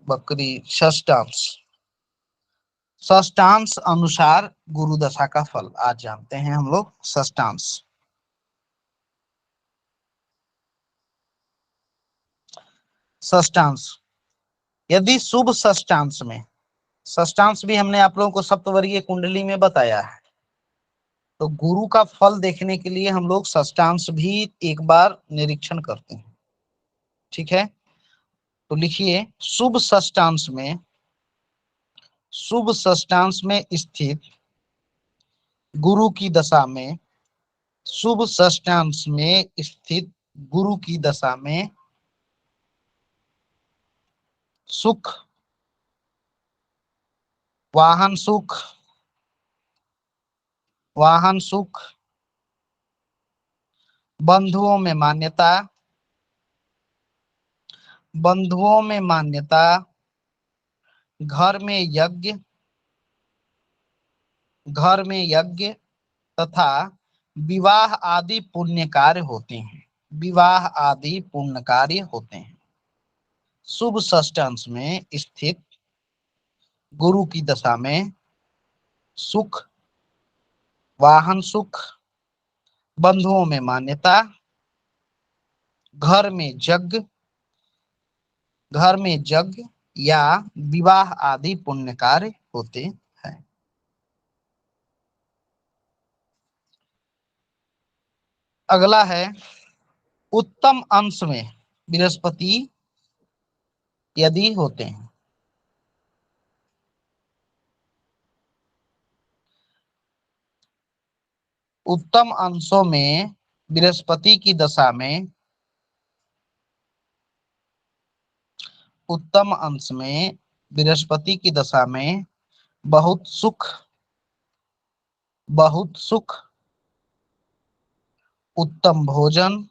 वक्री षष्ठांश। षष्ठांश अनुसार गुरु दशा का फल आज जानते हैं हम लोग। षष्ठांश षष्ठांश यदि शुभ षष्ठांश में, षष्ठांश भी हमने आप लोगों को सप्तवर्गीय कुंडली में बताया है, तो गुरु का फल देखने के लिए हम लोग षष्ठांश भी एक बार निरीक्षण करते हैं। ठीक है, तो लिखिए शुभ षष्ठांश में, शुभ षष्ठांश में स्थित गुरु की दशा में, शुभ षष्ठांश में स्थित गुरु की दशा में सुख, वाहन सुख, वाहन सुख, बंधुओं में मान्यता, बंधुओं में मान्यता, घर में यज्ञ, घर में यज्ञ तथा विवाह आदि पुण्य कार्य होते हैं। विवाह आदि पुण्य कार्य होते हैं शुभ षष्ठांश में स्थित गुरु की दशा में। सुख, वाहन सुख, बंधुओं में मान्यता, घर में यज्ञ, घर में यज्ञ या विवाह आदि पुण्य कार्य होते हैं। अगला है उत्तम अंश में बृहस्पति यदि होते हैं। उत्तम अंशों में बृहस्पति की दशा में, उत्तम अंश में बृहस्पति की दशा में बहुत सुख, बहुत सुख, उत्तम भोजन,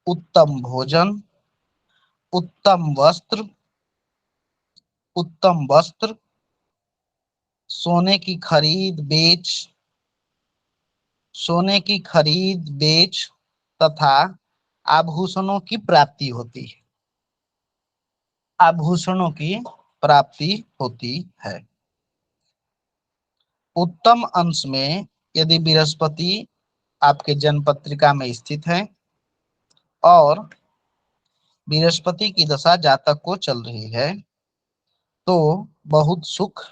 उत्तम भोजन, उत्तम वस्त्र, उत्तम वस्त्र, सोने की खरीद बेच, सोने की खरीद बेच तथा आभूषणों की प्राप्ति होती है। आभूषणों की प्राप्ति होती है। उत्तम अंश में यदि बृहस्पति आपके जन्म पत्रिका में स्थित है और बृहस्पति की दशा जातक को चल रही है, तो बहुत सुख,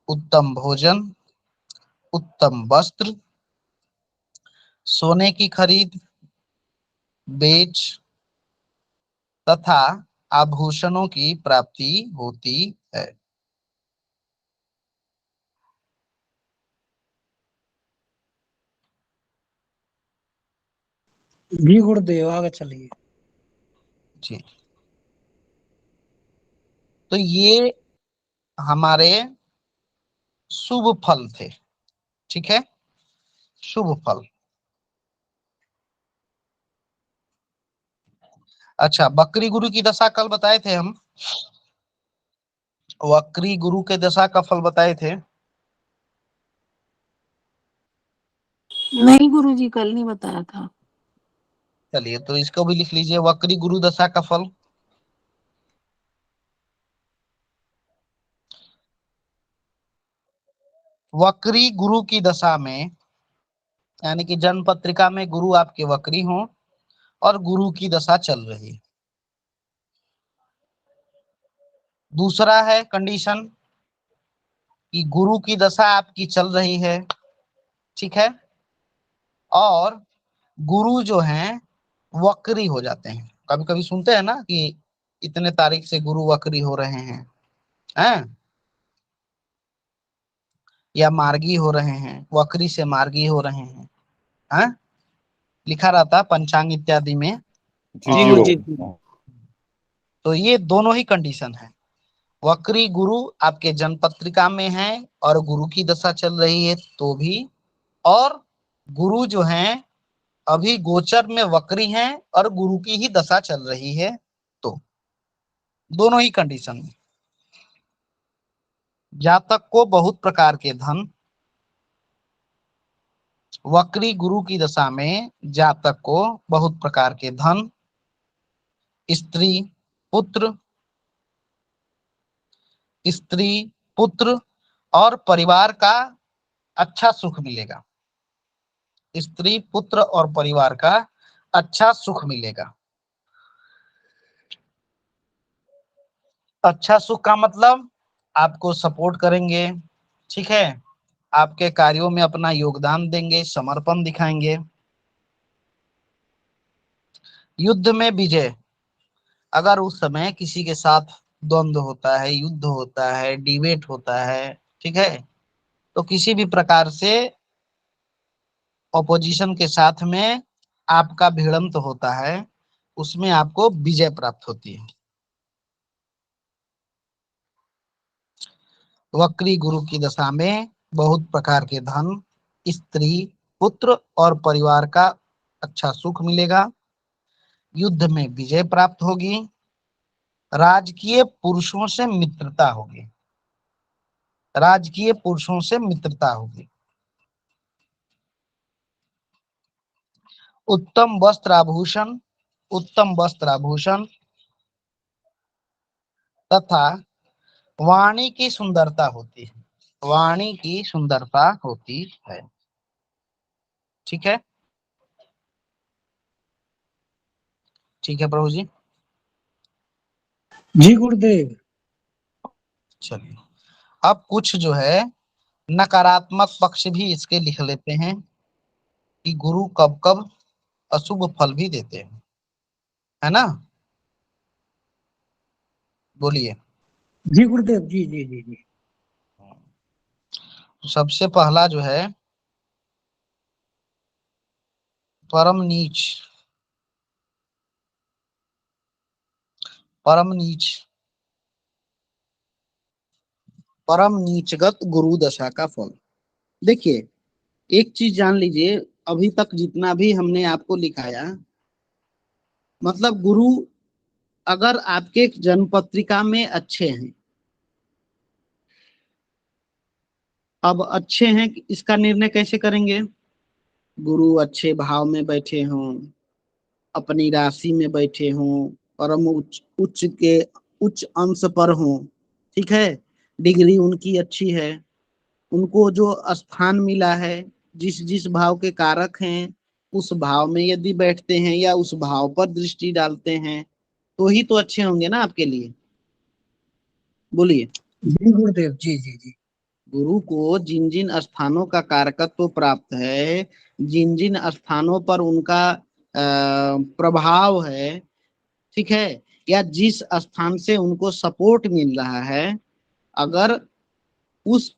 उत्तम भोजन, उत्तम वस्त्र, सोने की खरीद बेच तथा आभूषणों की प्राप्ति होती है। भी गुरुदेव आगे चलिए जी, तो ये हमारे शुभ फल थे। ठीक है, शुभ फल। अच्छा, वक्री गुरु की दशा कल बताए थे हम, वक्री गुरु के दशा का फल बताए थे। नहीं गुरुजी, कल नहीं बताया था। चलिए, तो इसको भी लिख लीजिए, वक्री गुरु दशा का फल। वक्री गुरु की दशा में, यानी कि जन्म पत्रिका में गुरु आपके वक्री हो और गुरु की दशा चल रही है। दूसरा है कंडीशन कि गुरु की दशा आपकी चल रही है, ठीक है, और गुरु जो हैं वक्री हो जाते हैं। कभी कभी सुनते हैं ना कि इतने तारीख से गुरु वक्री हो रहे हैं, या मार्गी हो रहे हैं, वक्री से मार्गी हो रहे हैं, लिखा रहता पंचांग इत्यादि में। जी गुरुजी। तो ये दोनों ही कंडीशन है। वक्री गुरु आपके जन्म पत्रिका में है और गुरु की दशा चल रही है तो भी, और गुरु जो हैं अभी गोचर में वक्री हैं और गुरु की ही दशा चल रही है, तो दोनों ही कंडीशन में जातक को बहुत प्रकार के धन, वक्री गुरु की दशा में जातक को बहुत प्रकार के धन स्त्री पुत्र, स्त्री पुत्र और परिवार का अच्छा सुख मिलेगा। स्त्री पुत्र और परिवार का अच्छा सुख मिलेगा। अच्छा सुख का मतलब आपको सपोर्ट करेंगे, ठीक है, आपके कार्यों में अपना योगदान देंगे, समर्पण दिखाएंगे। युद्ध में विजय, अगर उस समय किसी के साथ द्वंद्व होता है, युद्ध होता है, डिबेट होता है, ठीक है, तो किसी भी प्रकार से ऑपोजिशन के साथ में आपका भिड़ंत होता है, उसमें आपको विजय प्राप्त होती है। वक्री गुरु की दशा में बहुत प्रकार के धन, स्त्री पुत्र और परिवार का अच्छा सुख मिलेगा। युद्ध में विजय प्राप्त होगी। राजकीय पुरुषों से मित्रता होगी। राजकीय पुरुषों से मित्रता होगी। उत्तम वस्त्र आभूषण, उत्तम वस्त्र आभूषण तथा वाणी की सुंदरता होती है। वाणी की सुंदरता होती है, ठीक है, ठीक है प्रभु जी। जी गुरुदेव। चलिए, अब कुछ जो है नकारात्मक पक्ष भी इसके लिख लेते हैं कि गुरु कब कब अशुभ फल भी देते हैं, है ना, बोलिए। जी गुरुदेव। जी जी जी जी। सबसे पहला जो है परम नीच, परम नीच, परम नीचगत गुरु दशा का फल। देखिए, एक चीज जान लीजिए, अभी तक जितना भी हमने आपको लिखाया, मतलब गुरु अगर आपके जन्म पत्रिका में अच्छे हैं, अब अच्छे हैं इसका निर्णय कैसे करेंगे? गुरु अच्छे भाव में बैठे हों, अपनी राशि में बैठे हों, परम उच्च उच्च के उच्च अंश पर हों, ठीक है, डिग्री उनकी अच्छी है, उनको जो स्थान मिला है, जिस जिस भाव के कारक हैं, उस भाव में यदि बैठते हैं या उस भाव पर दृष्टि डालते हैं, तो ही तो अच्छे होंगे ना आपके लिए, बोलिए। जी गुरुदेव। जी जी जी। गुरु को जिन जिन स्थानों का कारकत्व प्राप्त है, जिन जिन स्थानों पर उनका प्रभाव है, ठीक है, या जिस स्थान से उनको सपोर्ट मिल रहा है, अगर उस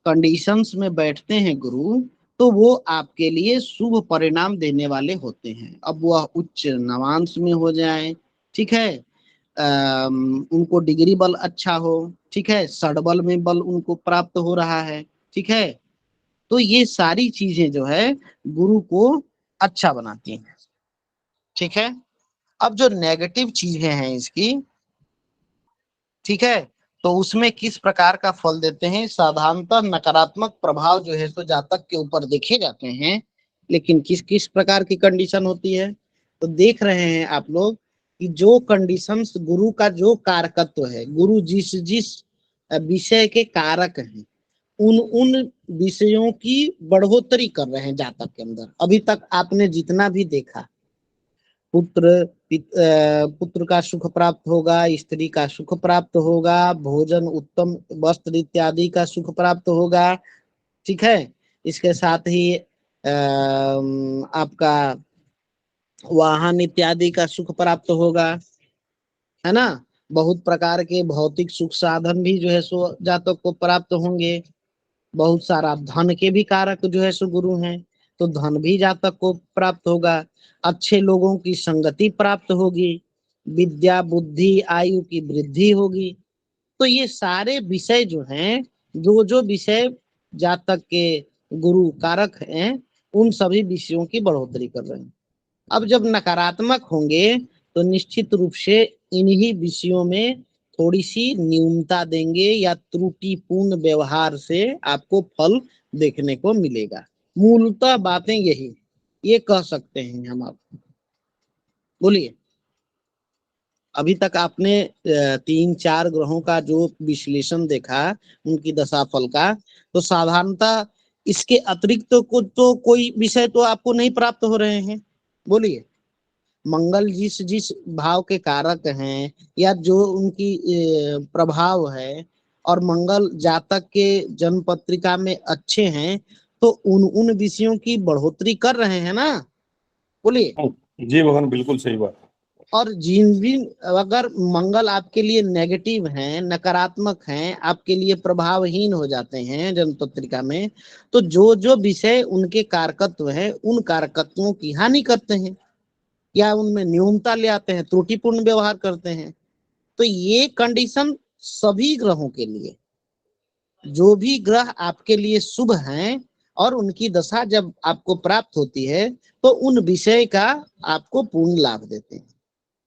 कंडीशंस में बैठते हैं गुरु, तो वो आपके लिए शुभ परिणाम देने वाले होते हैं। अब वह उच्च नवांश में हो जाए, ठीक है, उनको डिग्री बल अच्छा हो, ठीक है, षडबल में बल उनको प्राप्त हो रहा है, ठीक है, तो ये सारी चीजें जो है गुरु को अच्छा बनाती हैं, ठीक है। अब जो नेगेटिव चीजें हैं इसकी, ठीक है, तो उसमें किस प्रकार का फल देते हैं? साधारणतः नकारात्मक प्रभाव जो है तो जातक के ऊपर देखे जाते हैं, लेकिन किस किस प्रकार की कंडीशन होती है, तो देख रहे हैं आप लोग कि जो कंडीशंस गुरु का जो कारकत्व है, गुरु जिस जिस विषय के कारक हैं, उन उन विषयों की बढ़ोतरी कर रहे हैं जातक के अंदर। अभी तक आपने जितना भी देखा, पुत्र का सुख प्राप्त होगा, स्त्री का सुख प्राप्त होगा, भोजन उत्तम वस्त्र इत्यादि का सुख प्राप्त होगा, ठीक है, इसके साथ ही आपका वाहन इत्यादि का सुख प्राप्त होगा, है ना, बहुत प्रकार के भौतिक सुख साधन भी जो है सो जातक को प्राप्त होंगे। बहुत सारा धन के भी कारक जो है सो गुरु हैं, तो धन भी जातक को प्राप्त होगा। अच्छे लोगों की संगति प्राप्त होगी, विद्या बुद्धि आयु की वृद्धि होगी। तो ये सारे विषय जो हैं, जो जो विषय जातक के गुरु कारक हैं, उन सभी विषयों की बढ़ोतरी कर रहे हैं। अब जब नकारात्मक होंगे तो निश्चित रूप से इन्हीं विषयों में थोड़ी सी न्यूनता देंगे या त्रुटिपूर्ण व्यवहार से आपको फल देखने को मिलेगा। मूलतः बातें यही, ये कह सकते हैं हम, आप बोलिए। अभी तक आपने 3-4 ग्रहों का जो विश्लेषण देखा उनकी दशाफल का, तो साधारणतः इसके अतिरिक्त तो कोई विषय तो आपको नहीं प्राप्त हो रहे हैं। बोलिए, मंगल जिस जिस भाव के कारक हैं या जो उनकी प्रभाव है, और मंगल जातक के जन्म पत्रिका में अच्छे हैं, तो उन विषयों की बढ़ोतरी कर रहे हैं ना। बोलिए। जी भगवान, बिल्कुल सही बात। और जिन भी अगर मंगल आपके लिए नेगेटिव हैं, नकारात्मक हैं, आपके लिए प्रभावहीन हो जाते हैं जन्म पत्रिका में, तो जो जो विषय उनके कारकत्व हैं उन कारकत्वों की हानि करते हैं या उनमें न्यूनता ले आते हैं, त्रुटिपूर्ण व्यवहार करते हैं। तो ये कंडीशन सभी ग्रहों के लिए, जो भी ग्रह आपके लिए शुभ हैं और उनकी दशा जब आपको प्राप्त होती है, तो उन विषय का आपको पूर्ण लाभ देते हैं।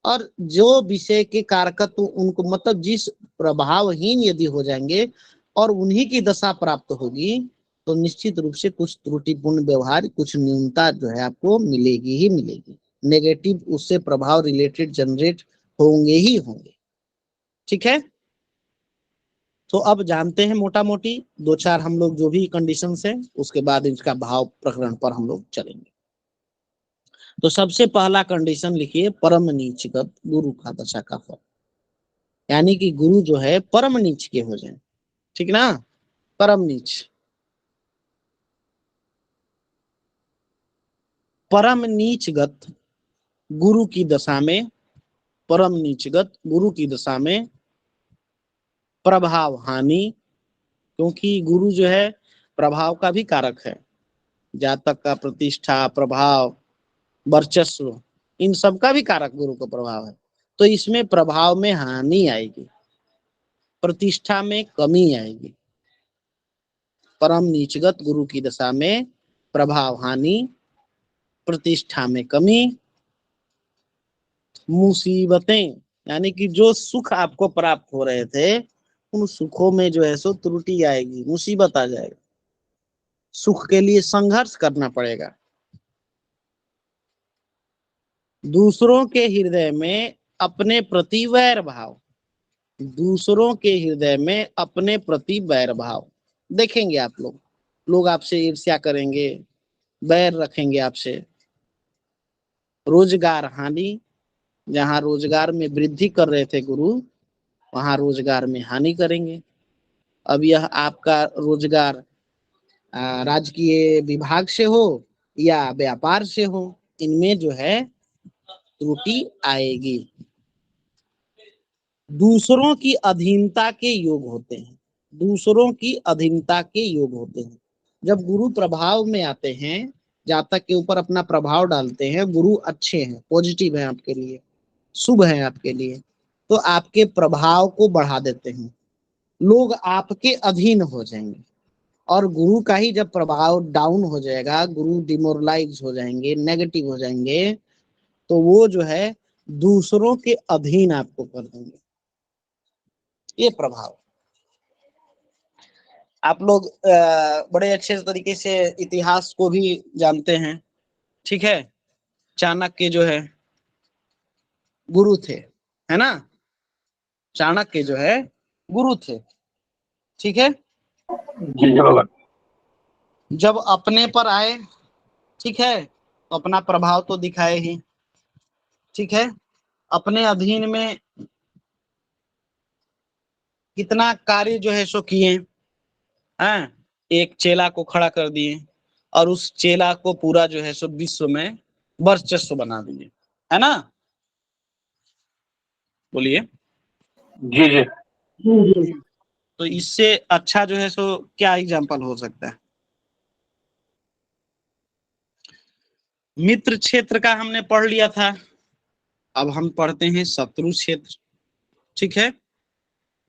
और जो विषय के कारकत्व उनको मतलब जिस प्रभावहीन यदि हो जाएंगे और उन्हीं की दशा प्राप्त होगी, तो निश्चित रूप से कुछ त्रुटिपूर्ण व्यवहार, कुछ न्यूनता जो है आपको मिलेगी ही मिलेगी। नेगेटिव उससे प्रभाव रिलेटेड जनरेट होंगे ही होंगे। ठीक है, तो अब जानते हैं मोटा मोटी 2-4 हम लोग जो भी कंडीशंस है, उसके बाद इसका भाव प्रकरण पर हम लोग चलेंगे। तो सबसे पहला कंडीशन लिखिए, परम नीचगत गुरु का दशा का फल, यानी कि गुरु जो है परम नीच के हो जाए। ठीक ना, परम नीच। परम नीचगत गुरु की दशा में, परम नीचगत गुरु की दशा में प्रभाव हानि, क्योंकि गुरु जो है प्रभाव का भी कारक है। जातक का प्रतिष्ठा, प्रभाव, वर्चस्व, इन सब का भी कारक गुरु का प्रभाव है। तो इसमें प्रभाव में हानि आएगी, प्रतिष्ठा में कमी आएगी। परम नीचगत गुरु की दशा में प्रभाव हानि, प्रतिष्ठा में कमी, मुसीबतें, यानी कि जो सुख आपको प्राप्त हो रहे थे उन सुखों में जो है सो त्रुटि आएगी, मुसीबत आ जाएगी, सुख के लिए संघर्ष करना पड़ेगा। दूसरों के हृदय में अपने प्रति वैर भाव, दूसरों के हृदय में अपने प्रति वैर भाव देखेंगे आप लोग आपसे ईर्ष्या करेंगे, बैर रखेंगे आपसे। रोजगार हानि, जहां रोजगार में वृद्धि कर रहे थे गुरु, वहां रोजगार में हानि करेंगे। अब यह आपका रोजगार राजकीय विभाग से हो या व्यापार से हो, इनमें जो है त्रुटि आएगी। दूसरों की अधीनता के योग होते हैं, दूसरों की अधीनता के योग होते हैं। जब गुरु प्रभाव में आते हैं, जातक के ऊपर अपना प्रभाव डालते हैं, गुरु अच्छे हैं, पॉजिटिव हैं आपके लिए, शुभ हैं आपके लिए, तो आपके प्रभाव को बढ़ा देते हैं, लोग आपके अधीन हो जाएंगे। और गुरु का ही जब प्रभाव डाउन हो जाएगा, गुरु डिमोरलाइज हो जाएंगे, नेगेटिव हो जाएंगे, तो वो जो है दूसरों के अधीन आपको कर देंगे। ये प्रभाव आप लोग बड़े अच्छे तरीके से इतिहास को भी जानते हैं। ठीक है, चाणक्य जो है गुरु थे, है ना, चाणक्य जो है गुरु थे। ठीक है, जी भगवान। जब अपने पर आए, ठीक है, तो अपना प्रभाव तो दिखाए ही। ठीक है, अपने अधीन में कितना कार्य जो है सो किए हैं, एक चेला को खड़ा कर दिए और उस चेला को पूरा जो है सो विश्व में वर्चस्व बना दिए, है ना। बोलिए। जी जी। तो इससे अच्छा जो है सो क्या एग्जाम्पल हो सकता है। मित्र क्षेत्र का हमने पढ़ लिया था, अब हम पढ़ते हैं शत्रु क्षेत्र। ठीक है,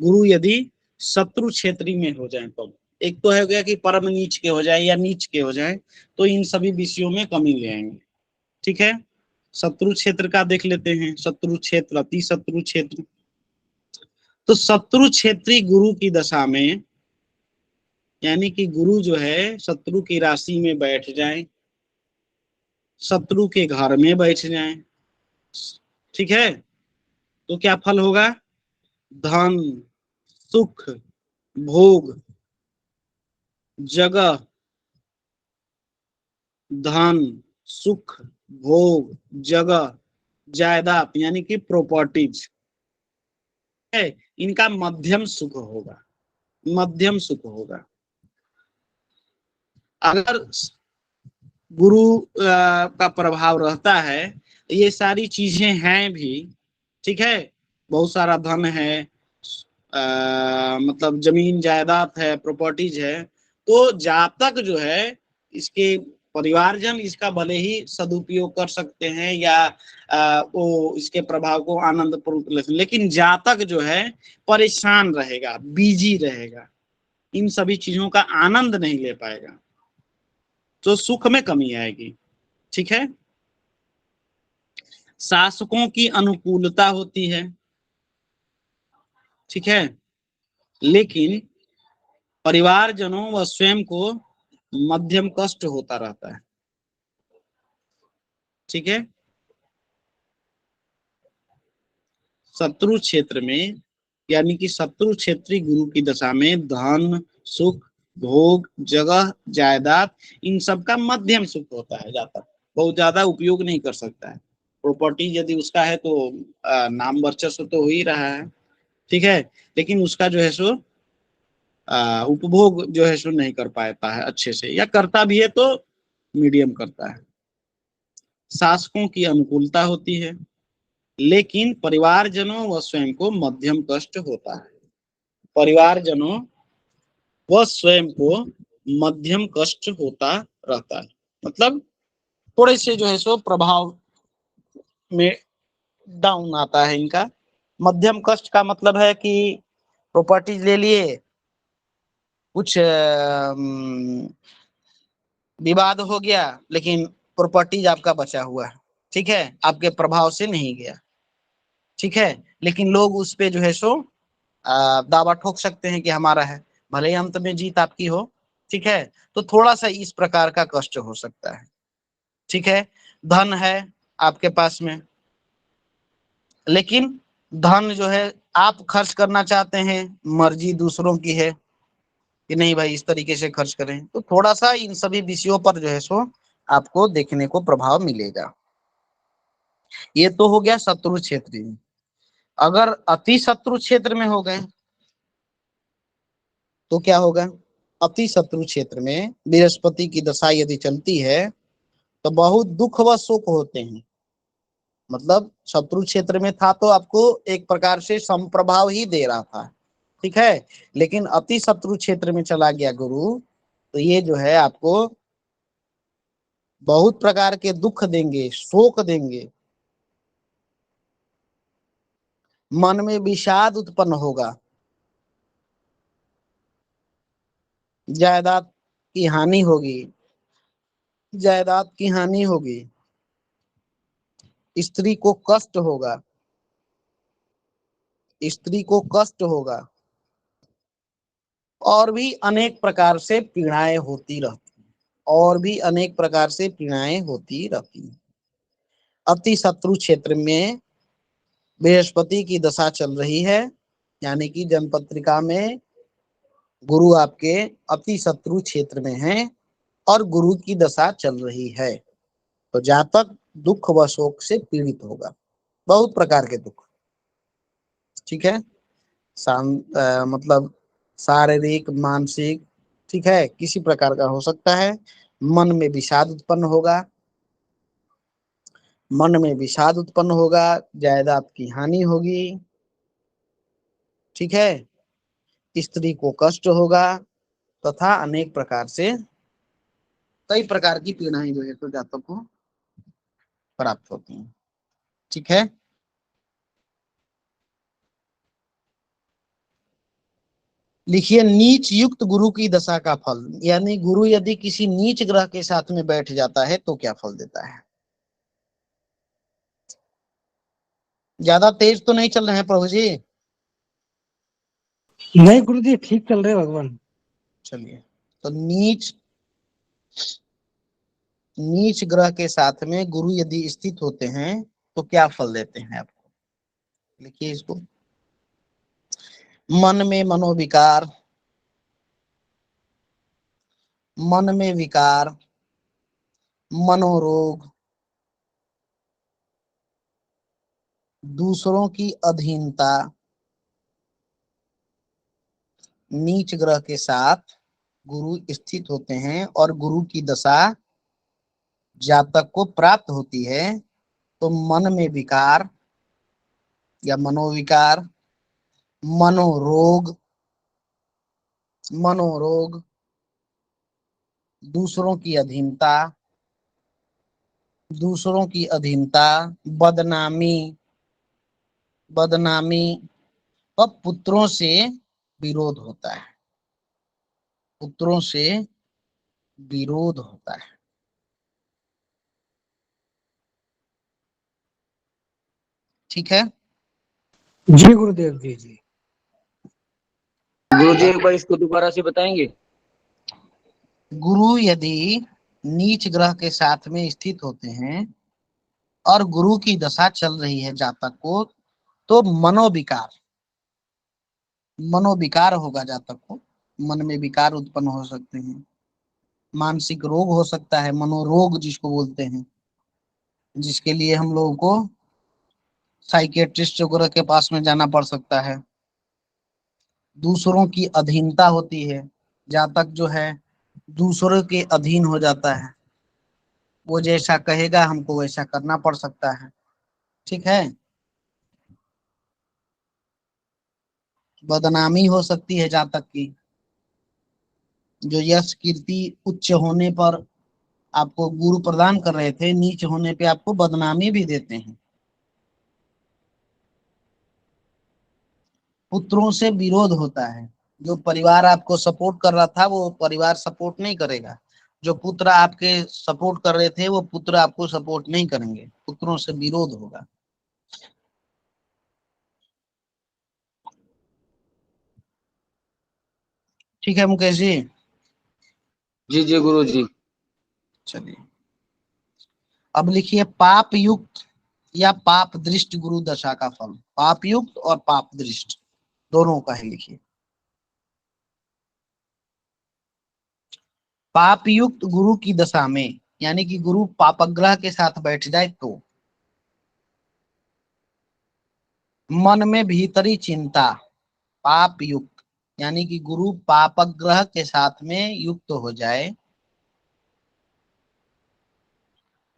गुरु यदि शत्रु क्षेत्री में हो जाए तो, एक तो है गया कि परम नीच के हो जाए या नीच के हो जाए, तो इन सभी विषयों में कमी ले आएंगे। ठीक है, शत्रु क्षेत्र का देख लेते हैं, शत्रु क्षेत्र, अति शत्रु क्षेत्र। तो शत्रु क्षेत्री गुरु की दशा में, यानी कि गुरु जो है शत्रु की राशि में बैठ जाए, शत्रु के घर में बैठ जाए। ठीक है, तो क्या फल होगा? धन, सुख, भोग, जगह, धन, सुख, भोग, जगह, जायदाद यानी कि प्रॉपर्टीज है, इनका मध्यम सुख होगा, मध्यम सुख होगा। अगर गुरु का प्रभाव रहता है तो ये सारी चीजें हैं भी, ठीक है, बहुत सारा धन है, मतलब जमीन जायदाद है, प्रॉपर्टीज है, तो जातक जो है इसके परिवारजन इसका भले ही सदुपयोग कर सकते हैं या वो इसके प्रभाव को आनंद पूर्वक ले सकते, लेकिन जातक जो है परेशान रहेगा, बिजी रहेगा, इन सभी चीजों का आनंद नहीं ले पाएगा, तो सुख में कमी आएगी। ठीक है। शासकों की अनुकूलता होती है, ठीक है, लेकिन परिवारजनों व स्वयं को मध्यम कष्ट होता रहता है। ठीक है। शत्रु क्षेत्र में यानी कि शत्रु क्षेत्री गुरु की दशा में धन, सुख, भोग, जगह, जायदाद, इन सब का मध्यम सुख होता है। जातक बहुत ज्यादा उपयोग नहीं कर सकता है। प्रॉपर्टी यदि उसका है तो नाम वर्चस्व तो हो ही रहा है, ठीक है, लेकिन उसका जो है सो उपभोग जो है सो नहीं कर पाता है अच्छे से, या करता भी है तो मीडियम करता है। शासकों की अनुकूलता होती है, लेकिन परिवारजनों व स्वयं को मध्यम कष्ट होता है। परिवारजनों व स्वयं को मध्यम कष्ट होता रहता है, मतलब थोड़े से जो है सो प्रभाव में डाउन आता है इनका। मध्यम कष्ट का मतलब है कि प्रॉपर्टीज ले लिए, कुछ विवाद हो गया, लेकिन प्रॉपर्टीज आपका बचा हुआ है, ठीक है, आपके प्रभाव से नहीं गया, ठीक है, लेकिन लोग उस पे जो है सो दावा ठोक सकते हैं कि हमारा है, भले ही अंत में जीत आपकी हो, ठीक है, तो थोड़ा सा इस प्रकार का कष्ट हो सकता है। ठीक है। धन है आपके पास में, लेकिन धन जो है आप खर्च करना चाहते हैं, मर्जी दूसरों की है कि नहीं भाई इस तरीके से खर्च करें, तो थोड़ा सा इन सभी विषयों पर जो है सो आपको देखने को प्रभाव मिलेगा। ये तो हो गया शत्रु क्षेत्र में। अगर अति शत्रु क्षेत्र में हो गए तो क्या होगा? अति शत्रु क्षेत्र में बृहस्पति की दशा यदि चलती है तो बहुत दुख व सुख होते हैं। मतलब शत्रु क्षेत्र में था तो आपको एक प्रकार से संप्रभाव ही दे रहा था, ठीक है, लेकिन अति शत्रु क्षेत्र में चला गया गुरु तो ये जो है आपको बहुत प्रकार के दुख देंगे, शोक देंगे, मन में विषाद उत्पन्न होगा, जायदाद की हानि होगी, जायदाद की हानि होगी, स्त्री को कष्ट होगा, स्त्री को कष्ट होगा, और भी अनेक प्रकार से पीड़ाएं होती रहती, और भी अनेक प्रकार से पीड़ाएं होती रहती। अति शत्रु क्षेत्र में बृहस्पति की दशा चल रही है, यानी कि जन्मपत्रिका में गुरु आपके अति शत्रु क्षेत्र में है और गुरु की दशा चल रही है, तो जातक दुख व शोक से पीड़ित होगा, बहुत प्रकार के दुख, ठीक है, मतलब शारीरिक, मानसिक, ठीक है, किसी प्रकार का हो सकता है। मन में विषाद उत्पन्न होगा, मन में विषाद उत्पन्न होगा, जायदाद की हानि होगी, ठीक है, स्त्री को कष्ट होगा, तथा अनेक प्रकार से कई प्रकार की पीड़ाएं जो है तो जातक को प्राप्त होती हैं। ठीक है। लिखिए नीच युक्त गुरु की दशा का फल, यानी गुरु यदि किसी नीच ग्रह के साथ में बैठ जाता है तो क्या फल देता है? ज्यादा तेज तो नहीं चल रहे हैं प्रभु जी? नहीं गुरुजी, ठीक चल रहे हैं भगवान। चलिए, तो नीच ग्रह के साथ में गुरु यदि स्थित होते हैं तो क्या फल देते हैं आपको? लिखिए इसको। मन में मनोविकार, मन में विकार, मनोरोग, दूसरों की अधीनता, नीच ग्रह के साथ गुरु स्थित होते हैं और गुरु की दशा जातक को प्राप्त होती है, तो मन में विकार या मनोविकार, मनोरोग, मनोरोग, दूसरों की अधीनता, दूसरों की अधीनता, बदनामी, बदनामी और पुत्रों से विरोध होता है, पुत्रों से विरोध होता है। ठीक है। जी गुरुदेव जी जी। गुरु जी एक बार इसको दोबारा से बताएंगे। गुरु यदि नीच ग्रह के साथ में स्थित होते हैं और गुरु की दशा चल रही है जातक को, तो मनोविकार, मनोविकार होगा जातक को, मन में विकार उत्पन्न हो सकते हैं, मानसिक रोग हो सकता है, मनोरोग जिसको बोलते हैं, जिसके लिए हम लोगों को साइकेट्रिस्ट वगैरह के पास में जाना पड़ सकता है। दूसरों की अधीनता होती है, जातक जो है दूसरों के अधीन हो जाता है, वो जैसा कहेगा हमको वैसा करना पड़ सकता है। ठीक है। बदनामी हो सकती है जातक की, जो यश कीर्ति उच्च होने पर आपको गुरु प्रदान कर रहे थे, नीच होने पे आपको बदनामी भी देते हैं। पुत्रों से विरोध होता है, जो परिवार आपको सपोर्ट कर रहा था वो परिवार सपोर्ट नहीं करेगा, जो पुत्र आपके सपोर्ट कर रहे थे वो पुत्र आपको सपोर्ट नहीं करेंगे, पुत्रों से विरोध होगा। ठीक है मुकेश जी। जी जी गुरु जी। चलिए अब लिखिए पाप युक्त या पाप दृष्ट गुरु दशा का फल, पाप युक्त और पाप दृष्ट दोनों का ही लिखिए। पाप युक्त गुरु की दशा में, यानी कि गुरु पापग्रह के साथ बैठ जाए तो मन में भीतरी चिंता, पाप युक्त यानी कि गुरु पापग्रह के साथ में युक्त हो जाए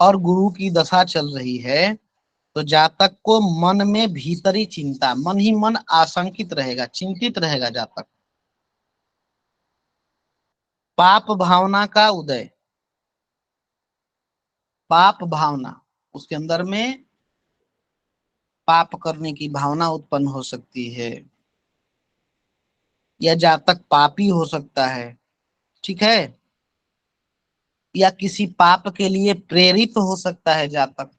और गुरु की दशा चल रही है, तो जातक को मन में भीतरी चिंता, मन ही मन आशंकित रहेगा, चिंतित रहेगा जातक। पाप भावना का उदय, पाप भावना, उसके अंदर में पाप करने की भावना उत्पन्न हो सकती है, या जातक पापी हो सकता है। ठीक है। या किसी पाप के लिए प्रेरित हो सकता है जातक,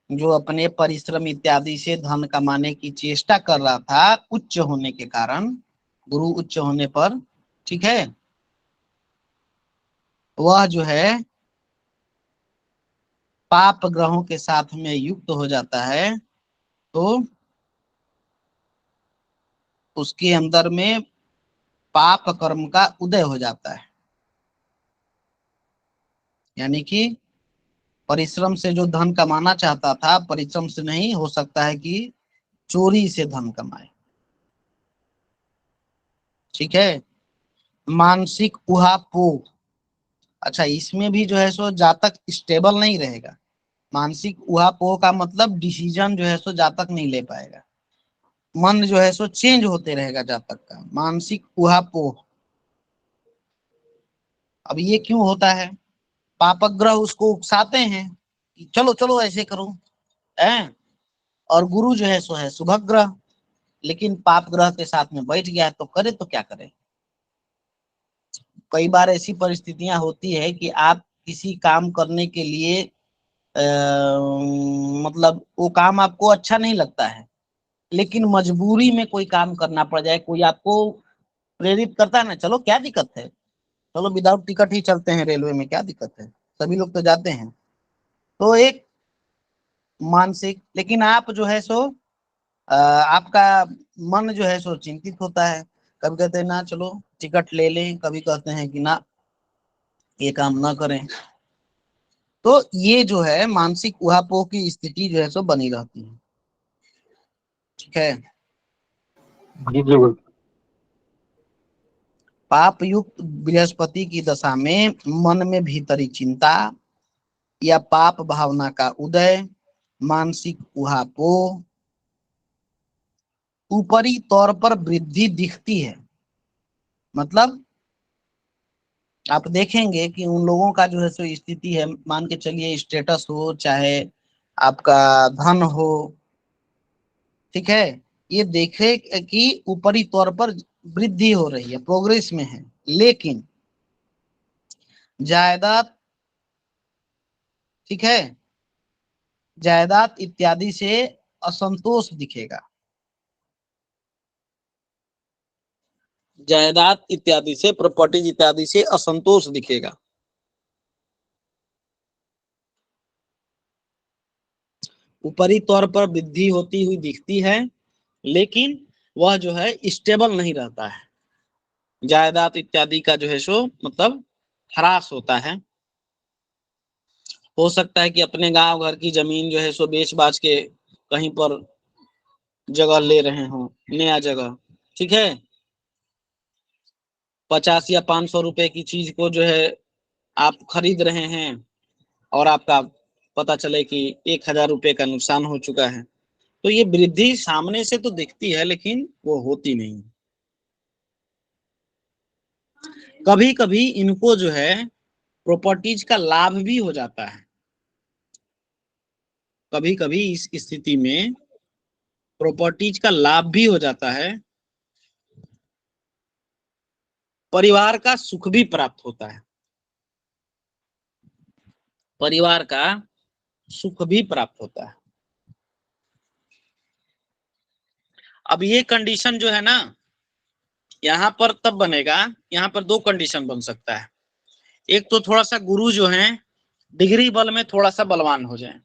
जो अपने परिश्रम इत्यादि से धन कमाने की चेष्टा कर रहा था उच्च होने के कारण, गुरु उच्च होने पर, ठीक है, वह जो है पाप ग्रहों के साथ में युक्त हो जाता है, तो उसके अंदर में पाप कर्म का उदय हो जाता है। यानी कि परिश्रम से जो धन कमाना चाहता था, परिश्रम से नहीं, हो सकता है कि चोरी से धन कमाए। ठीक है। मानसिक उहापोह, अच्छा इसमें भी जो है सो जातक स्टेबल नहीं रहेगा। मानसिक उहापोह का मतलब डिसीजन जो है सो जातक नहीं ले पाएगा, मन जो है सो चेंज होते रहेगा जातक का। मानसिक उहापोह, अब ये क्यों होता है? पापग्रह उसको उकसाते हैं कि चलो चलो ऐसे करो, है, और गुरु जो है सो है शुभ ग्रह, लेकिन पाप ग्रह के साथ में बैठ गया है, तो करे तो क्या करे। कई बार ऐसी परिस्थितियां होती है कि आप किसी काम करने के लिए मतलब वो काम आपको अच्छा नहीं लगता है, लेकिन मजबूरी में कोई काम करना पड़ जाए, कोई आपको प्रेरित करता है ना, चलो क्या दिक्कत है, चलो विदाउट टिकट ही चलते हैं रेलवे में, क्या दिक्कत है, सभी लोग तो जाते हैं। तो एक मानसिक। लेकिन आप जो है सो आपका मन जो है सो चिंतित होता है, कभी कहते हैं ना चलो टिकट ले लें, कभी कहते हैं कि ना ये काम ना करें। तो ये जो है मानसिक उहापोह की स्थिति जो है सो बनी रहती है। ठीक है। जी जी गुरु पाप युक्त बृहस्पति की दशा में मन में भीतरी चिंता या पाप भावना का उदय, मानसिक उहापोह, ऊपरी तौर पर वृद्धि दिखती है। मतलब आप देखेंगे कि उन लोगों का जो है सो स्थिति है, मान के चलिए स्टेटस हो चाहे आपका धन हो, ठीक है, ये देखे कि ऊपरी तौर पर वृद्धि हो रही है, प्रोग्रेस में है, लेकिन जायदाद, ठीक है, जायदाद इत्यादि से असंतोष दिखेगा, जायदाद इत्यादि से, प्रॉपर्टीज इत्यादि से असंतोष दिखेगा। ऊपरी तौर पर वृद्धि होती हुई दिखती है, लेकिन वह जो है स्टेबल नहीं रहता है। जायदाद इत्यादि का जो है सो मतलब ह्रास होता है। हो सकता है कि अपने गांव घर की जमीन जो है सो बेच बाच के कहीं पर जगह ले रहे हो, नया जगह, ठीक है, 50 या 500 रुपए की चीज को जो है आप खरीद रहे हैं और आपका पता चले कि 1000 रुपए का नुकसान हो चुका है। तो ये वृद्धि सामने से तो दिखती है लेकिन वो होती नहीं। कभी कभी इनको जो है प्रॉपर्टीज का लाभ भी हो जाता है। कभी कभी इस स्थिति में प्रॉपर्टीज का लाभ भी हो जाता है, परिवार का सुख भी प्राप्त होता है, परिवार का सुख भी प्राप्त होता है। अब ये कंडीशन जो है ना, यहाँ पर तब बनेगा, यहाँ पर दो कंडीशन बन सकता है। एक तो थोड़ा सा गुरु जो है डिग्री बल में थोड़ा सा बलवान हो जाए,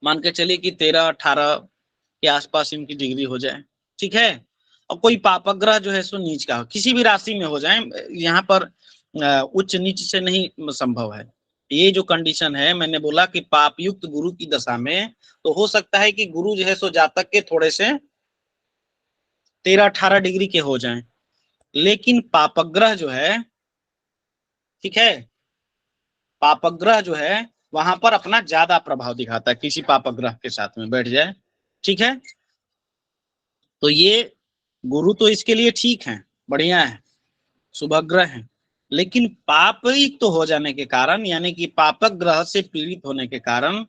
मान के चलिए कि 13-18 के आसपास इनकी डिग्री हो जाए, ठीक है, और कोई पापग्रह जो है सो नीच का हो, किसी भी राशि में हो जाए, यहाँ पर उच्च नीच से नहीं संभव है। ये जो कंडीशन है, मैंने बोला कि पाप युक्त गुरु की दशा में तो हो सकता है कि गुरु जो है सो जातक के थोड़े से 13-18 डिग्री के हो जाएं, लेकिन पापग्रह जो है, ठीक है, पापग्रह जो है वहां पर अपना ज्यादा प्रभाव दिखाता है, किसी पापग्रह के साथ में बैठ जाए, ठीक है। तो ये गुरु तो इसके लिए ठीक है, बढ़िया है, शुभग्रह है, लेकिन पापिक तो हो जाने के कारण, यानी कि पापक ग्रह से पीड़ित होने के कारण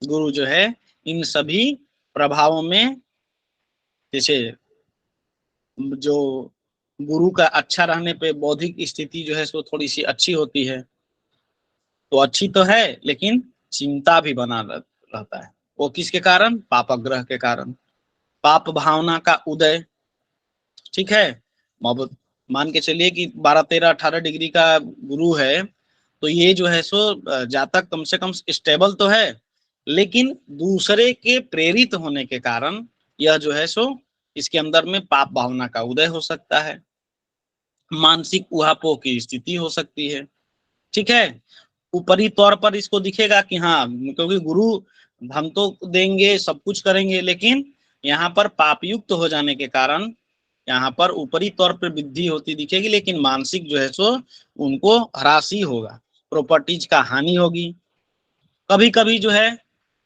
गुरु जो है इन सभी प्रभावों में, जैसे जो गुरु का अच्छा रहने पे बौद्धिक स्थिति जो है सो थोड़ी सी अच्छी होती है, तो अच्छी तो है लेकिन चिंता भी बना रहता है। वो किसके कारण? पापग्रह के कारण, पाप भावना का उदय, ठीक है। अब मान के चलिए कि 12-13-18 डिग्री का गुरु है, तो ये जो है सो जातक कम से कम स्टेबल तो है, लेकिन दूसरे के प्रेरित होने के कारण यह जो है सो इसके अंदर में पाप भावना का उदय हो सकता है, मानसिक उहापोह की स्थिति हो सकती है, ठीक है। ऊपरी तौर पर इसको दिखेगा कि हाँ, क्योंकि गुरु धन तो देंगे, सब कुछ करेंगे, लेकिन यहाँ पर पाप युक्त हो जाने के कारण यहाँ पर ऊपरी तौर पर वृद्धि होती दिखेगी, लेकिन मानसिक जो है सो उनको ह्रास ही होगा, प्रॉपर्टीज का हानि होगी। कभी कभी जो है,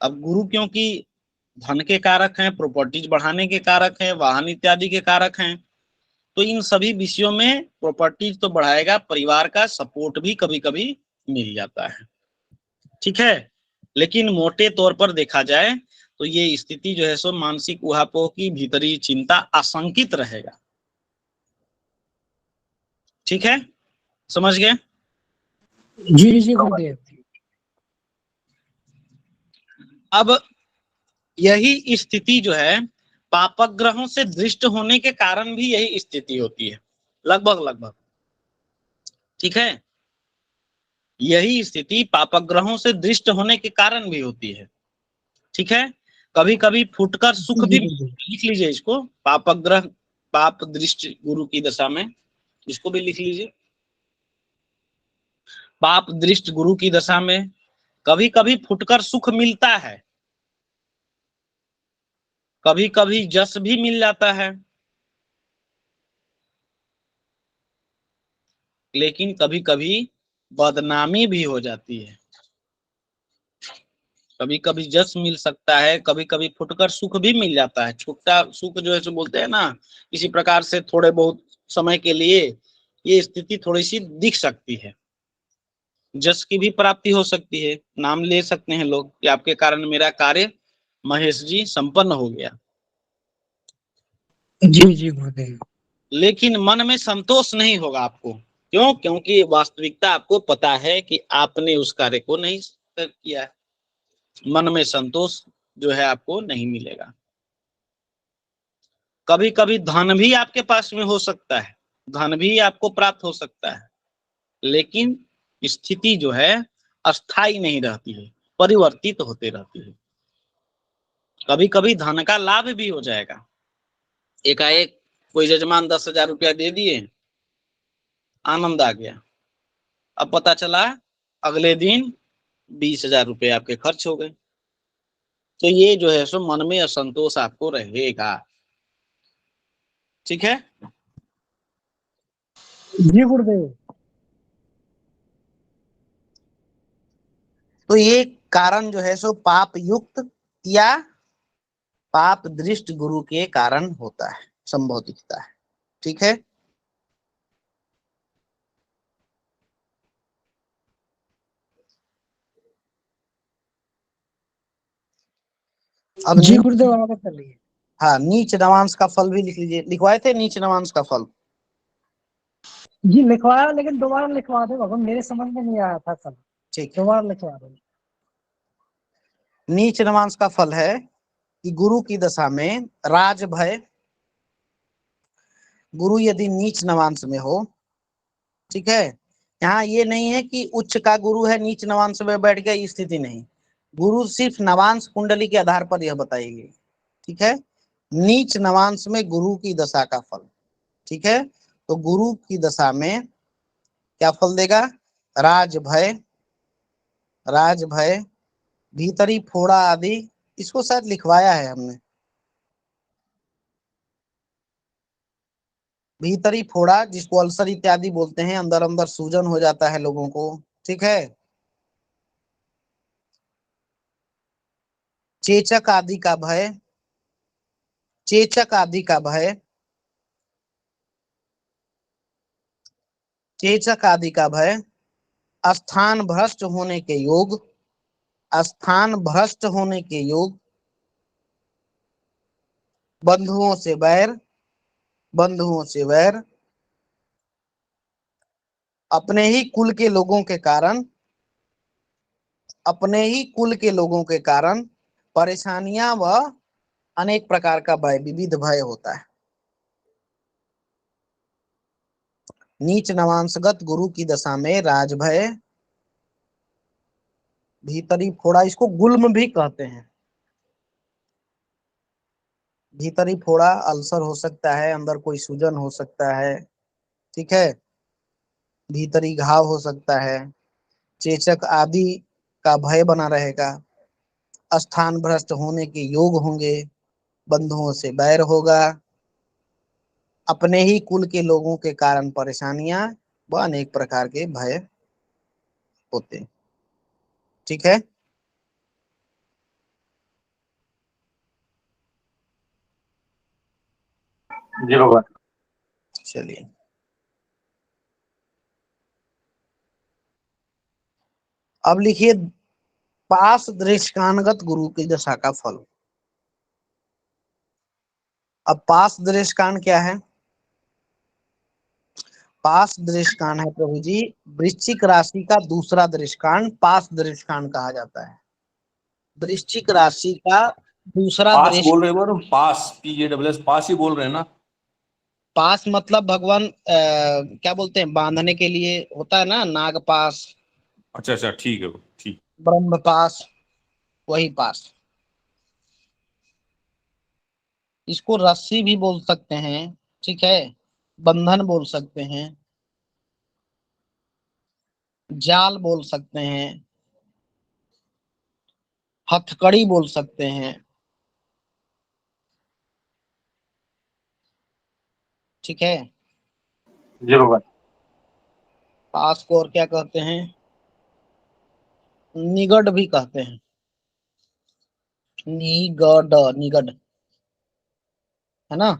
अब गुरु क्योंकि धन के कारक हैं, प्रॉपर्टीज बढ़ाने के कारक हैं, वाहन इत्यादि के कारक हैं, तो इन सभी विषयों में प्रॉपर्टीज तो बढ़ाएगा, परिवार का सपोर्ट भी कभी कभी मिल जाता है, ठीक है। लेकिन मोटे तौर पर देखा जाए तो ये स्थिति जो है सो मानसिक उहापोह की भीतरी चिंता आशंकित रहेगा, ठीक है, समझ गए? जी जी गुरुदेव जी। अब यही स्थिति जो है पापग्रहों से दृष्ट होने के कारण भी यही स्थिति होती है, लगभग, ठीक है। यही स्थिति पापग्रहों से दृष्ट होने के कारण भी होती है। ठीक है। कभी कभी फुटकर सुख भी, जी गुरुदेव। लिख लीजिए इसको, पापग्रह पाप दृष्टि गुरु की दशा में, इसको भी लिख लीजिए। पाप दृष्टि गुरु की दशा में कभी कभी फुटकर सुख मिलता है, कभी कभी जस भी मिल जाता है, लेकिन कभी कभी बदनामी भी हो जाती है। कभी कभी जस मिल सकता है, कभी कभी फुटकर सुख भी मिल जाता है। छुट्टा सुख जो है सो बोलते हैं ना, इसी प्रकार से थोड़े बहुत समय के लिए ये स्थिति थोड़ी सी दिख सकती है। जस की भी प्राप्ति हो सकती है, नाम ले सकते हैं लोग कि आपके कारण मेरा कार्य महेश जी संपन्न हो गया। जी जी गुरुदेव। लेकिन मन में संतोष नहीं होगा आपको। क्यों? क्योंकि वास्तविकता आपको पता है कि आपने उस कार्य को नहीं किया है। मन में संतोष जो है आपको नहीं मिलेगा। कभी कभी धन भी आपके पास में हो सकता है, धन भी आपको प्राप्त हो सकता है, लेकिन स्थिति जो है अस्थाई नहीं रहती है, परिवर्तित होते रहती है। कभी कभी धन का लाभ भी हो जाएगा। एकाएक कोई जजमान 10,000 रुपया दे दिए, आनंद आ गया। अब पता चला अगले दिन 20,000 रुपये आपके खर्च हो गए। तो ये जो है सो मन में असंतोष आपको रहेगा। ठीक है। जी गुरुदेव। तो ये कारण जो है सो पाप युक्त या पाप दृष्ट गुरु के कारण होता है, संभव दिखता है। ठीक है। अब जी गुरुदेव आगे चलिए। हाँ, नीच नवांश का फल भी लिख लीजिए। लिखवाए थे नीच नवांश का फल? जी लिखवाया, लेकिन दोबारा लिखवा दो भगवान, मेरे समझ में नहीं आया था कल। ठीक है। दोबारा लिखवा दो। नीच नवांश का फल है कि गुरु की दशा में राज भय, गुरु यदि नीच नवांश में हो, ठीक है। यहाँ ये नहीं है कि उच्च का गुरु है नीच नवांश में बैठ गया, ये स्थिति नहीं। गुरु सिर्फ नवांश कुंडली के आधार पर यह बताएगी। ठीक है। नीच नवांश में गुरु की दशा का फल। ठीक है। तो गुरु की दशा में क्या फल देगा? राज भय, राज भय, भीतरी फोड़ा आदि। इसको शायद लिखवाया है हमने। भीतरी फोड़ा, जिसको अल्सर इत्यादि बोलते हैं, अंदर अंदर सूजन हो जाता है लोगों को। ठीक है। चेचक आदि का भय, चेचक आदि का भय, चेचक आदि का भय, स्थान भ्रष्ट होने के योग, स्थान भ्रष्ट होने के योग, बंधुओं से वैर, बंधुओं से वैर, अपने ही कुल के लोगों के कारण, अपने ही कुल के लोगों के कारण परेशानियां व अनेक प्रकार का भय, विविध भय होता है। नीच नवांशगत गुरु की दशा में राज भय, भीतरी फोड़ा, इसको गुल्म भी कहते हैं। भीतरी फोड़ा अल्सर हो सकता है, अंदर कोई सूजन हो सकता है। ठीक है। भीतरी घाव हो सकता है, चेचक आदि का भय बना रहेगा, स्थान भ्रष्ट होने के योग होंगे, बंधुओं से बैर होगा, अपने ही कुल के लोगों के कारण परेशानियां व अनेक प्रकार के भय होते हैं। ठीक है। जी भगवान। चलिए, अब लिखिए पास दृष्टानगत गुरु की दशा का फल। अब पास दृष्टान क्या है? पास दृष्टान है प्रभु जी, वृश्चिक राशि का दूसरा दृष्टान पास दृष्टान कहा जाता है। वृश्चिक राशि का दूसरा पास दृष्ट, बोल रहे हो, पास PASS पास ही बोल रहे हैं ना? पास मतलब भगवान क्या बोलते हैं, बांधने के लिए होता है ना, नाग पास, अच्छा अच्छा, ठीक है, ठीक। ब्रह्म पास, वही पास। इसको रस्सी भी बोल सकते हैं, ठीक है, बंधन बोल सकते हैं, जाल बोल सकते हैं, हथकड़ी बोल सकते हैं, ठीक है। जी भगवान। पास को और क्या कहते हैं, निगड भी कहते हैं, निगड, निगड, है ना।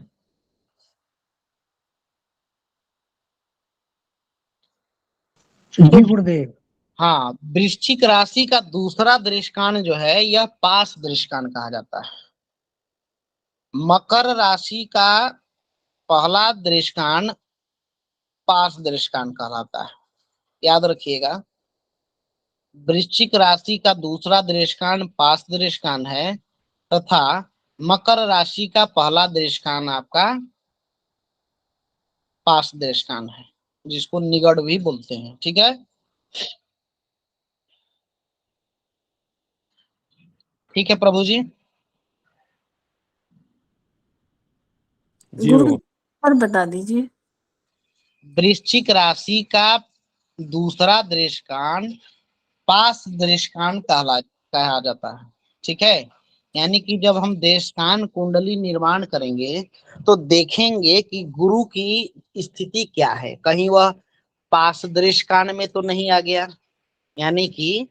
जी गुरुदेव। हाँ, वृश्चिक राशि का दूसरा दृष्कान जो है यह पास दृष्कान कहा जाता है। मकर राशि का पहला दृष्कान पास दृष्कान कहलाता है, याद रखिएगा। वृश्चिक राशि का दूसरा दृष्कान पास दृष्कान है तथा मकर राशि का पहला दृष्कान आपका पास दृष्कान है, जिसको निगड़ भी बोलते हैं, ठीक है। ठीक है प्रभु जी। जी गुरु भगवान। और बता दीजिए। वृश्चिक राशि का दूसरा दृष्कान पास दृष्कान कहा जाता है, ठीक है। यानी कि जब हम देशकान कुंडली निर्माण करेंगे तो देखेंगे कि गुरु की स्थिति क्या है, कहीं वह पास दृष्कान में तो नहीं आ गया, यानी कि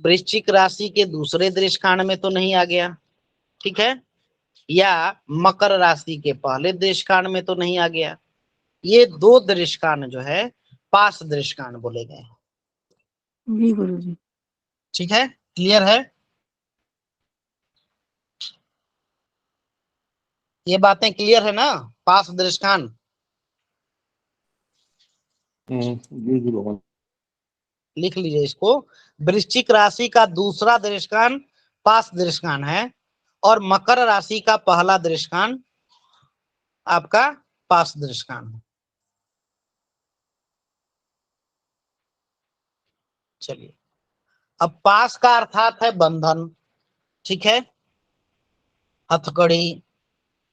वृश्चिक राशि के दूसरे दृष्कान में तो नहीं आ गया, ठीक है, या मकर राशि के पहले दृष्कान में तो नहीं आ गया। ये दो दृष्कान जो है पास दृष्कान बोले गए हैं, जी गुरु जी। ठीक है, क्लियर है। ये बातें क्लियर है ना, पास दृष्कान। जी जी भगवान। लिख लीजिए इसको। वृश्चिक राशि का दूसरा दृष्कान पास दृष्कान है और मकर राशि का पहला दृष्कान आपका पास दृष्कान है। चलिए, अब पास का अर्थात है बंधन, ठीक है, हथकड़ी,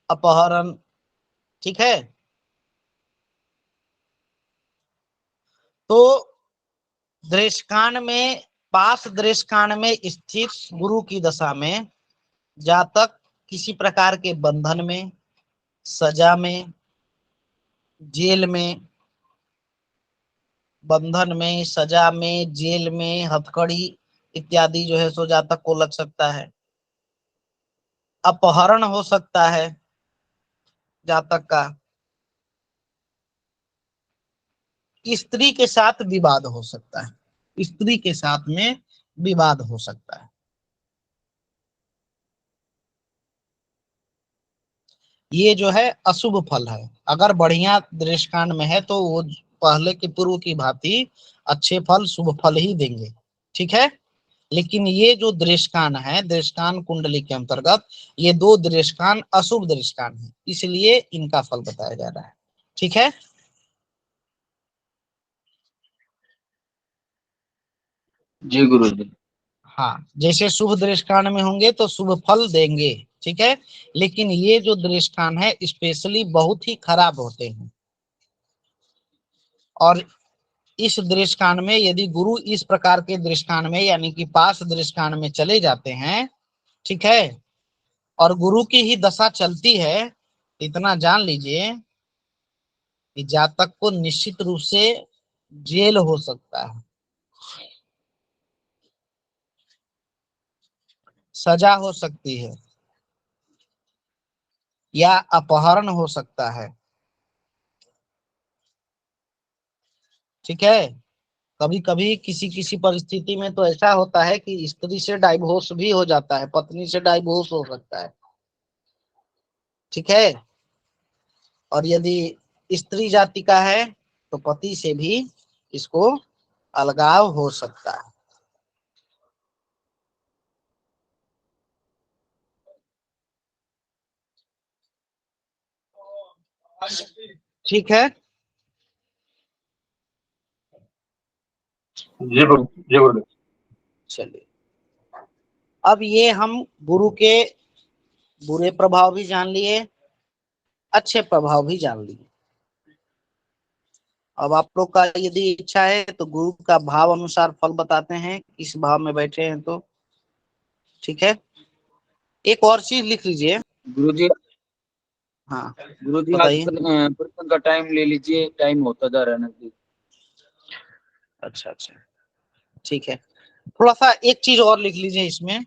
अपहरण, ठीक है। तो दृष्कान में, पास दृष्कान में स्थित गुरु की दशा में जातक किसी प्रकार के बंधन में, सजा में, जेल में, बंधन में, सजा में, जेल में, हथकड़ी इत्यादि जो है सो जातक को लग सकता है। अपहरण हो सकता है जातक का, स्त्री के साथ विवाद हो सकता है, स्त्री के साथ में विवाद हो सकता है। ये जो है अशुभ फल है। अगर बढ़िया दृष्कान में है तो वो पहले के पूर्व की भांति अच्छे फल, शुभ फल ही देंगे, ठीक है। लेकिन ये जो दृष्कान है, दृष्कान कुंडली के अंतर्गत ये दो दृष्कान अशुभ दृष्कान है, इसलिए इनका फल बताया जा रहा है, ठीक है। जी गुरु जी। हाँ, जैसे शुभ दृष्टान में होंगे तो शुभ फल देंगे, ठीक है। लेकिन ये जो दृष्टान है स्पेशली बहुत ही खराब होते हैं, और इस दृष्टान में यदि गुरु इस प्रकार के दृष्टान में यानी कि पास दृष्टान में चले जाते हैं, ठीक है, और गुरु की ही दशा चलती है, इतना जान लीजिए कि जातक को निश्चित रूप से जेल हो सकता है, सजा हो सकती है, या अपहरण हो सकता है, ठीक है। कभी कभी किसी किसी परिस्थिति में तो ऐसा होता है कि स्त्री से डाइवोर्स भी हो जाता है, पत्नी से डाइवोर्स हो सकता है, ठीक है। और यदि स्त्री जाति का है तो पति से भी इसको अलगाव हो सकता है, ठीक है। जी गुरु, जी गुरुदेव। चलिए, अब ये हम गुरु के बुरे प्रभाव भी जान लिए, अच्छे प्रभाव भी जान लिए। अब आप लोग का यदि इच्छा है तो गुरु का भाव अनुसार फल बताते हैं, किस भाव में बैठे हैं तो। ठीक है, एक और चीज लिख लीजिए। गुरुजी, हाँ गुरुजी आज बताइए। प्रश्न का टाइम ले लीजिए, टाइम होता जा रहा है नजदीक। अच्छा अच्छा, ठीक है। थोड़ा सा एक चीज और लिख लीजिए इसमें,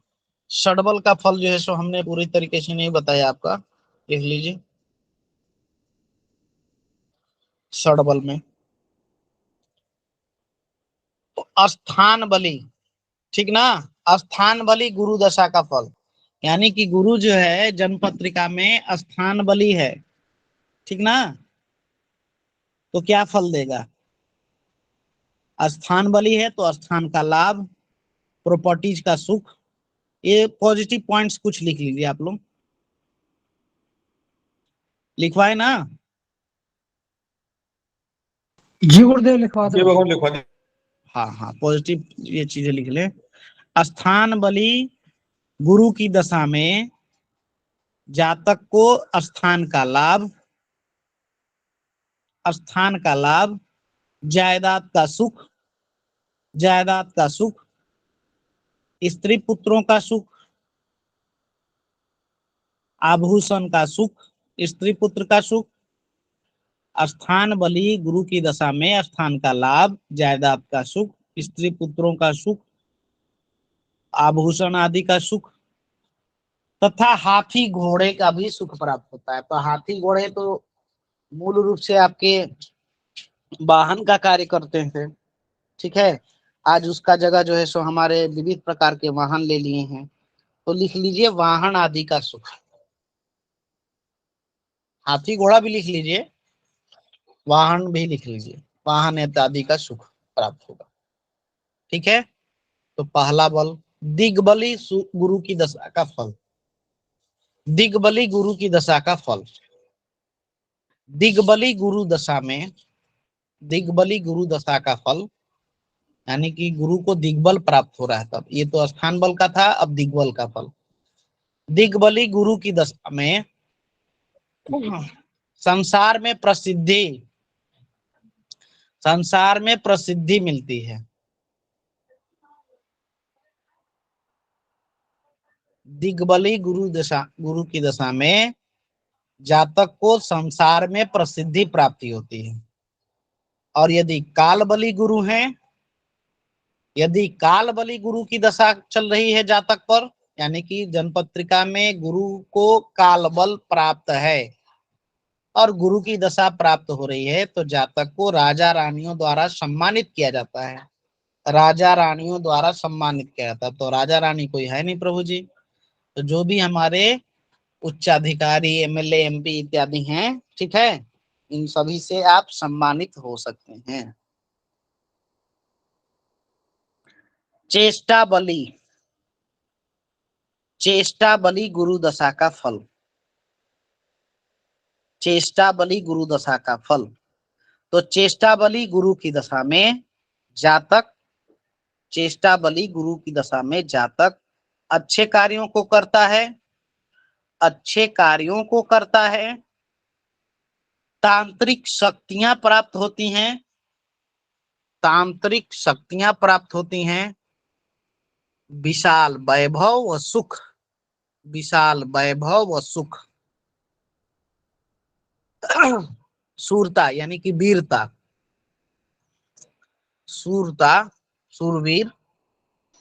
षडबल का फल जो है सो हमने पूरी तरीके से नहीं बताया आपका, लिख लीजिए। षडबल में स्थान बली, ठीक ना, स्थान बली गुरु दशा का फल, यानी कि गुरु जो है जन्म पत्रिका में स्थान बली है, ठीक ना, तो क्या फल देगा? स्थान बली है तो स्थान का लाभ, प्रॉपर्टीज का सुख। ये पॉजिटिव पॉइंट्स कुछ लिख लीजिए आप लोग, लिखवाए ना। जी गुरुदेव लिखवा जी दो। भगवान लिखवा दे। हाँ हाँ, पॉजिटिव ये चीजें लिख ले। स्थान बली गुरु की दशा में जातक को स्थान का लाभ, स्थान का लाभ, जायदाद का सुख, जायदाद का सुख, स्त्री पुत्रों का सुख, आभूषण का सुख, स्त्री पुत्र का सुख। स्थान बली गुरु की दशा में स्थान का लाभ, जायदाद का सुख, स्त्री पुत्रों का सुख, आभूषण आदि का सुख, तथा हाथी घोड़े का भी सुख प्राप्त होता है। तो हाथी घोड़े तो मूल रूप से आपके वाहन का कार्य करते हैं, ठीक है। आज उसका जगह जो है सो हमारे विविध प्रकार के वाहन ले लिए हैं, तो लिख लीजिए वाहन आदि का सुख। हाथी घोड़ा भी लिख लीजिए, वाहन भी लिख लीजिए, वाहन इत्यादि का सुख प्राप्त होगा। ठीक है, तो पहला बल दिग्बली गुरु की दशा का फल, दिग्बली गुरु की दशा का फल। दिग्बली गुरु दशा में, दिग्बली गुरु दशा का फल, यानी कि गुरु को दिग्बल प्राप्त हो रहा है तब। ये तो स्थान बल का था, अब दिग्बल का फल। दिग्बली गुरु की दशा में संसार में प्रसिद्धि, संसार में प्रसिद्धि मिलती है। दिग्बली गुरु दशा, गुरु की दशा में जातक को संसार में प्रसिद्धि प्राप्ति होती है। और यदि काल बली गुरु हैं, यदि काल बली गुरु की दशा चल रही है जातक पर, यानी कि जन्मपत्रिका में गुरु को काल बल प्राप्त है और गुरु की दशा प्राप्त हो रही है, तो जातक को राजा रानियों द्वारा सम्मानित किया जाता है। राजा रानियों द्वारा सम्मानित किया जाता है। तो राजा रानी कोई है नहीं प्रभु जी, तो जो भी हमारे उच्चाधिकारी, एमएलए, एमपी इत्यादि हैं, ठीक है, इन सभी से आप सम्मानित हो सकते हैं। चेष्टा बली, चेष्टा बली गुरु दशा का फल, चेष्टा बली गुरु दशा का फल। तो चेष्टा बली गुरु की दशा में जातक, चेष्टा बली गुरु की दशा में जातक अच्छे कार्यों को करता है, अच्छे कार्यों को करता है, तांत्रिक शक्तियां प्राप्त होती हैं, तांत्रिक शक्तियां प्राप्त होती हैं, विशाल वैभव व सुख, विशाल वैभव व सुख, शूरता यानी कि वीरता, शूरता, शूरवीर।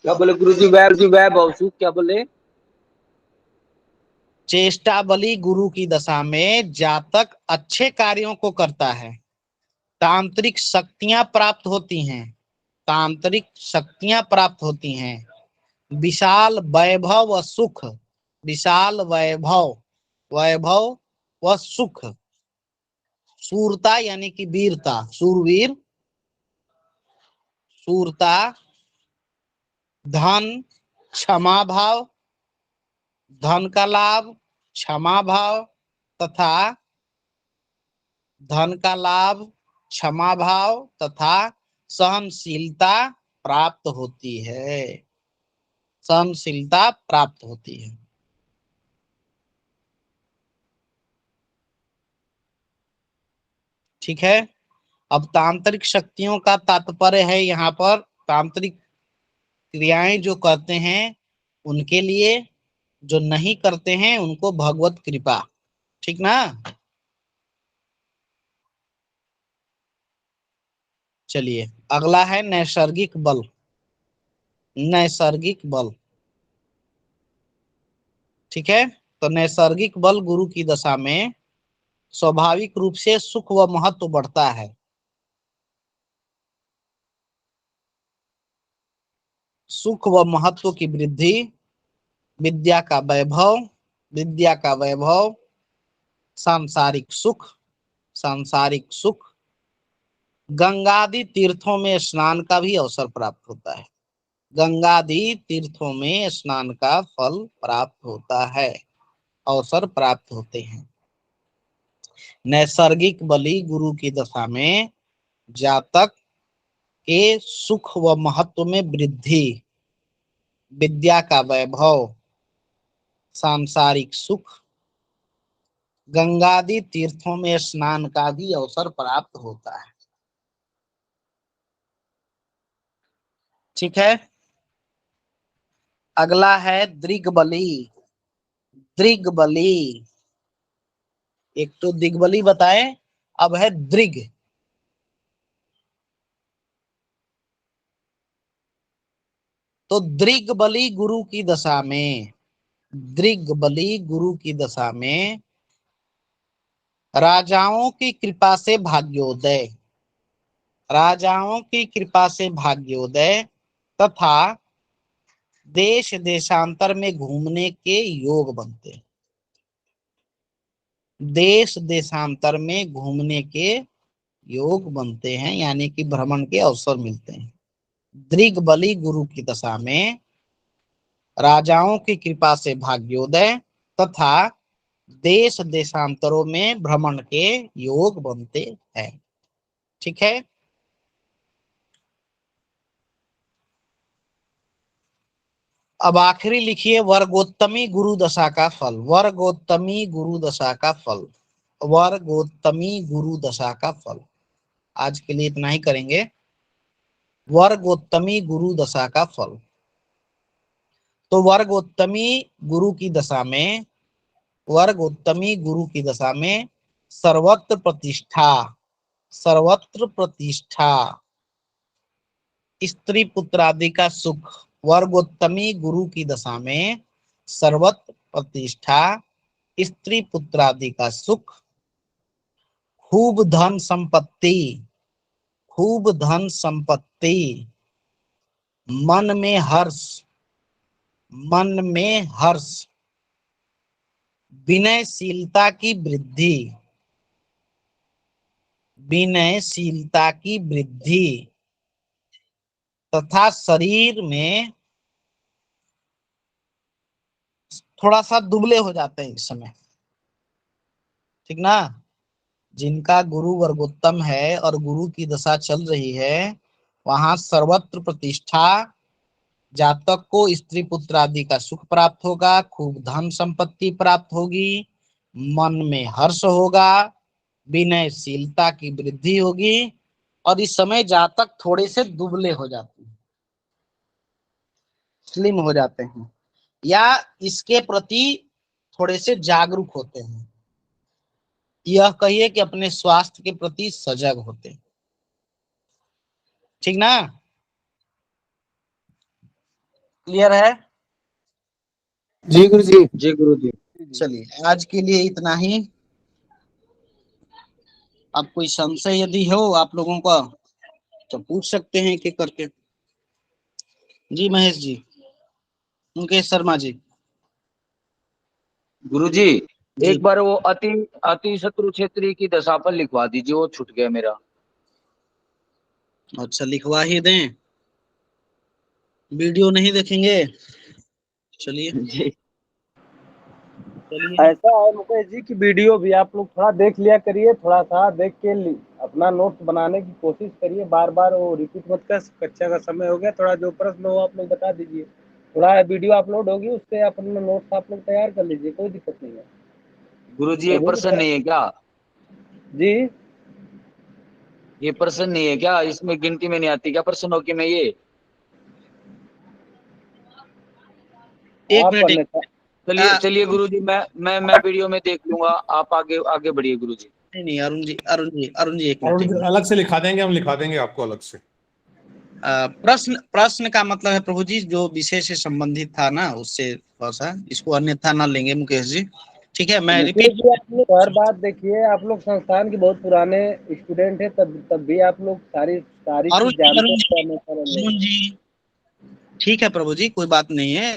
क्या बोले गुरुजी? वैभव सुख क्या बोले? चेष्टा बली गुरु की दशा में जातक अच्छे कार्यों को करता है, तांत्रिक शक्तियां प्राप्त होती हैं, तांत्रिक शक्तियां प्राप्त होती हैं, विशाल वैभव व सुख, विशाल वैभव, वैभव व सुख, शूरता यानी कि वीरता, शूरवीर, शूरता, धन, क्षमा भाव, धन का लाभ, क्षमा भाव तथा धन का लाभ, क्षमा भाव तथा सहनशीलता प्राप्त होती है, सहनशीलता प्राप्त होती है। ठीक है। अब तांत्रिक शक्तियों का तात्पर्य है यहाँ पर तांत्रिक क्रियाएं जो करते हैं उनके लिए, जो नहीं करते हैं उनको भगवत कृपा। ठीक ना। चलिए अगला है नैसर्गिक बल। नैसर्गिक बल, ठीक है। तो नैसर्गिक बल गुरु की दशा में स्वाभाविक रूप से सुख व महत्व बढ़ता है। सुख व महत्व की वृद्धि, विद्या का वैभव, विद्या का वैभव, सांसारिक सुख, सांसारिक सुख, गंगादि तीर्थों में स्नान का भी अवसर प्राप्त होता है। गंगादि तीर्थों में स्नान का फल प्राप्त होता है, अवसर प्राप्त होते हैं। नैसर्गिक बलि गुरु की दशा में जातक के सुख व महत्व में वृद्धि, विद्या का वैभव, सांसारिक सुख, गंगादि तीर्थों में स्नान का भी अवसर प्राप्त होता है। ठीक है। अगला है दृग्बली। दृग्बली, एक तो दिग्बली बताए, अब है दृग। तो दृग्बली गुरु की दशा में, दृग्बली गुरु की दशा में राजाओं की कृपा से भाग्योदय, राजाओं की कृपा से भाग्योदय तथा देश देशांतर में घूमने के योग बनते हैं। देश देशांतर में घूमने के योग बनते हैं, यानी कि भ्रमण के अवसर मिलते हैं। दृग्बली गुरु की दशा में राजाओं की कृपा से भाग्योदय तथा देश देशांतरों में भ्रमण के योग बनते हैं। ठीक है। अब आखिरी लिखिए वर्गोत्तमी गुरु दशा का फल। वर्गोत्तमी गुरु दशा का फल, वर्गोत्तमी गुरु दशा का फल। आज के लिए इतना ही करेंगे। वर्गोत्तमी गुरु दशा का फल। तो वर्गोत्तमी गुरु की दशा में, वर्गोत्तमी गुरु की दशा में सर्वत्र प्रतिष्ठा, सर्वत्र प्रतिष्ठा, स्त्री पुत्र आदि का सुख। वर्गोत्तमी गुरु की दशा में सर्वत्र प्रतिष्ठा, स्त्री पुत्र आदि का सुख, खूब धन संपत्ति, खूब धन संपत्ति, मन में हर्ष, मन में हर्ष, विनयशीलता की वृद्धि, विनयशीलता की वृद्धि तथा शरीर में थोड़ा सा दुबले हो जाते हैं इस समय। ठीक ना। जिनका गुरु वर्गोत्तम है और गुरु की दशा चल रही है, वहां सर्वत्र प्रतिष्ठा, जातक को स्त्री पुत्र आदि का सुख प्राप्त होगा, खूब धन संपत्ति प्राप्त होगी, मन में हर्ष होगा, विनयशीलता की वृद्धि होगी, और इस समय जातक थोड़े से दुबले हो जाते हैं, स्लिम हो जाते हैं, या इसके प्रति थोड़े से जागरूक होते हैं। यह कहिए कि अपने स्वास्थ्य के प्रति सजग होते हैं। ठीक ना। क्लियर है। जी गुरु जी। जी गुरु जी। चलिए आज के लिए इतना ही। अब कोई संशय यदि हो आप लोगों का तो पूछ सकते हैं कि करके। जी महेश जी, मुकेश शर्मा जी। गुरु जी जी एक बार वो अति अति शत्रु क्षेत्री की दशा पर लिखवा दीजिए, वो छूट गया मेरा। अच्छा लिखवा ही दें, वीडियो नहीं देखेंगे। चलिए जी चलिए। ऐसा है मुकेश जी की वीडियो भी आप लोग थोड़ा देख लिया करिए, थोड़ा सा देख के अपना नोट्स बनाने की कोशिश करिए, बार बार वो रिपीट मत कर। कक्षा का समय हो गया, थोड़ा जो प्रश्न हो आप लोग बता दीजिए। थोड़ा वीडियो अपलोड होगी, उससे अपना नोट्स आप लोग तैयार कर लीजिए, कोई दिक्कत नहीं है। गुरु जी, एक प्रश्न नहीं है क्या? जी ये प्रश्न नहीं है क्या? इसमें गिनती में नहीं आती क्या प्रश्नों की में ये? एक आप मिनट अन्यथा चलिए चलिए गुरुजी, मैं वीडियो में देख लूंगा, आप आगे आगे बढ़िए गुरुजी। नहीं अरुण जी, अरुण जी, अरुण जी, एक और मिनट। अलग से लिखा देंगे, हम लिखा देंगे आपको अलग से। प्रश्न प्रश्न का मतलब है प्रभु जी जो विषय से संबंधित था ना, उससे थोड़ा सा इसको अन्यथा ना लेंगे मुकेश जी। ठीक है, मैं मुकेश रिपीट। जी, आप लोग हर बात देखिए, आप लोग संस्थान के बहुत पुराने स्टूडेंट हैं, तब भी आप लोग सारी अरुण चीज जी, जानते अरुण जी, हैं, अन्यथा ना लें। अरुण जी, ठीक है प्रभु जी, कोई बात नहीं है।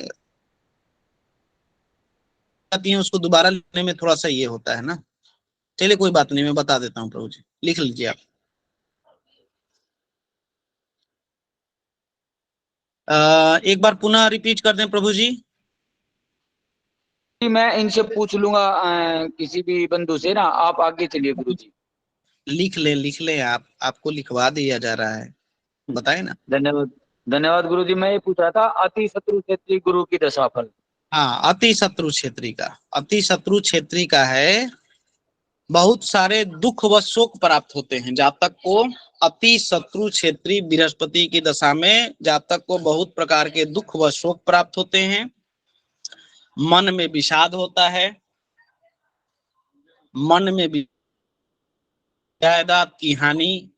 आती है उसको दोबारा लेने में थोड़ा सा ये होता है ना। चलिए कोई बात नहीं, मैं बता देता हूँ प्रभु जी, लिख लीजिए आप। एक बार पुनः रिपीट कर दें प्रभु जी। मैं इनसे पूछ लूंगा किसी भी बंधु से ना, आप आगे चलिए गुरुजी। लिख ले आप, आपको लिखवा दिया जा रहा है, बताए ना। धन्यवाद धन्यवाद गुरुजी। मैं ये पूछ रहा था, अति शत्रु क्षेत्री गुरु की दशा फल। हाँ, अति शत्रु क्षेत्री का, अति शत्रु क्षेत्री का है बहुत सारे दुख व शोक प्राप्त होते हैं जातक को। अति शत्रु क्षेत्री बृहस्पति की दशा में जातक को बहुत प्रकार के दुख व शोक प्राप्त होते हैं। मन में विषाद होता है, मन में जायदाद की हानि,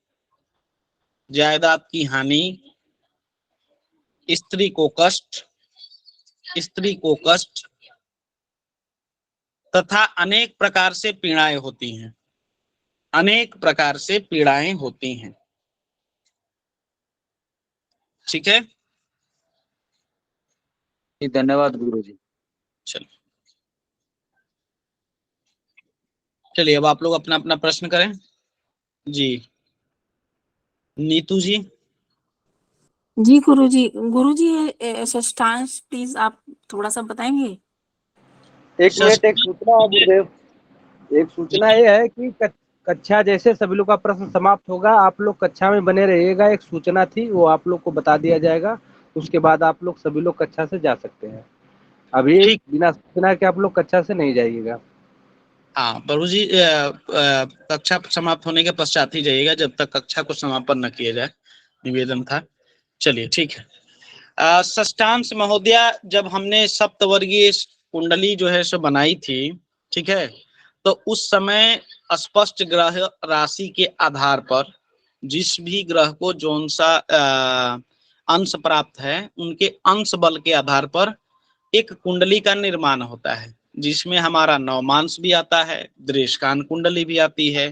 जायदाद की हानि, स्त्री को कष्ट, स्त्री को कष्ट तथा अनेक प्रकार से पीड़ाएं होती हैं, अनेक प्रकार से पीड़ाएं होती हैं। ठीक है, धन्यवाद गुरुजी। चलिए चलिए अब आप लोग अपना अपना प्रश्न करें जी। नीतू जी। जी गुरुजी षष्ठांश प्लीज आप थोड़ा सा बताएंगे। एक मिनट, एक सूचना है गुरुदेव, एक सूचना ये है कि कक्षा जैसे सभी लोग का प्रश्न समाप्त होगा, आप लोग कक्षा में बने रहिएगा। एक सूचना थी, वो आप लोग को बता दिया जाएगा, उसके बाद आप लोग सभी लोग कक्षा से जा सकते हैं। अभी ठीक। बिना सूचना के आप लोग कक्षा से नहीं जाइएगा। हाँ प्रभु जी, कक्षा समाप्त होने के पश्चात ही जाइएगा, जब तक कक्षा को समापन न किया जाए, निवेदन था। चलिए ठीक है। षष्ठांश महोदया, जब हमने सप्तवर्गीय कुंडली जो है सो बनाई थी, ठीक है, तो उस समय स्पष्ट ग्रह राशि के आधार पर जिस भी ग्रह को जोन सा अंश प्राप्त है, उनके अंश बल के आधार पर एक कुंडली का निर्माण होता है, जिसमें हमारा नवमांश भी आता है, दृष्टान कुंडली भी आती है,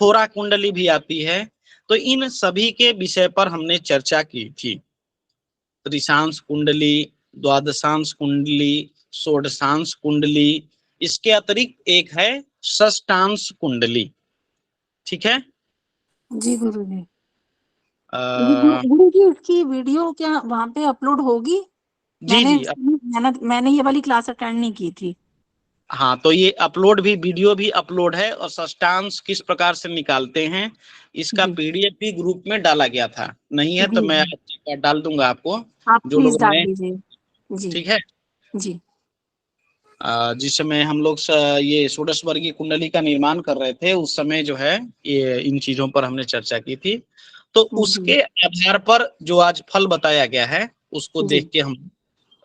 होरा कुंडली भी आती है। तो इन सभी के विषय पर हमने चर्चा की थी। त्रिशांश कुंडली, द्वादशांश कुंडली, षोडशांश कुंडली, इसके अतिरिक्त एक है षष्ठांश कुंडली। ठीक है जी गुरुजी। अ, गुरुजी इसकी वीडियो क्या वहाँ पे अपलोड होगी? जी जी। मैंने ये वाली क्लास अटेंड नहीं की थी। हाँ, तो ये अपलोड भी, वीडियो भी अपलोड है, और षष्ठांश किस प्रकार से निकालते हैं इसका जी पीडीएफ भी ग्रुप में डाला गया था। नहीं है तो जी मैं जी। डाल दूंगा आपको, आप जो प्लीज लोग डाल नए। दीजिए। जी ठीक है। जी जिस समय हम लोग ये षोडश वर्गीय कुंडली का निर्माण कर रहे थे, उस समय जो है ये इन चीजों पर हमने चर्चा की थी। तो जी उसके आधार पर जो आज फल बताया गया है, उसको जी देख के हम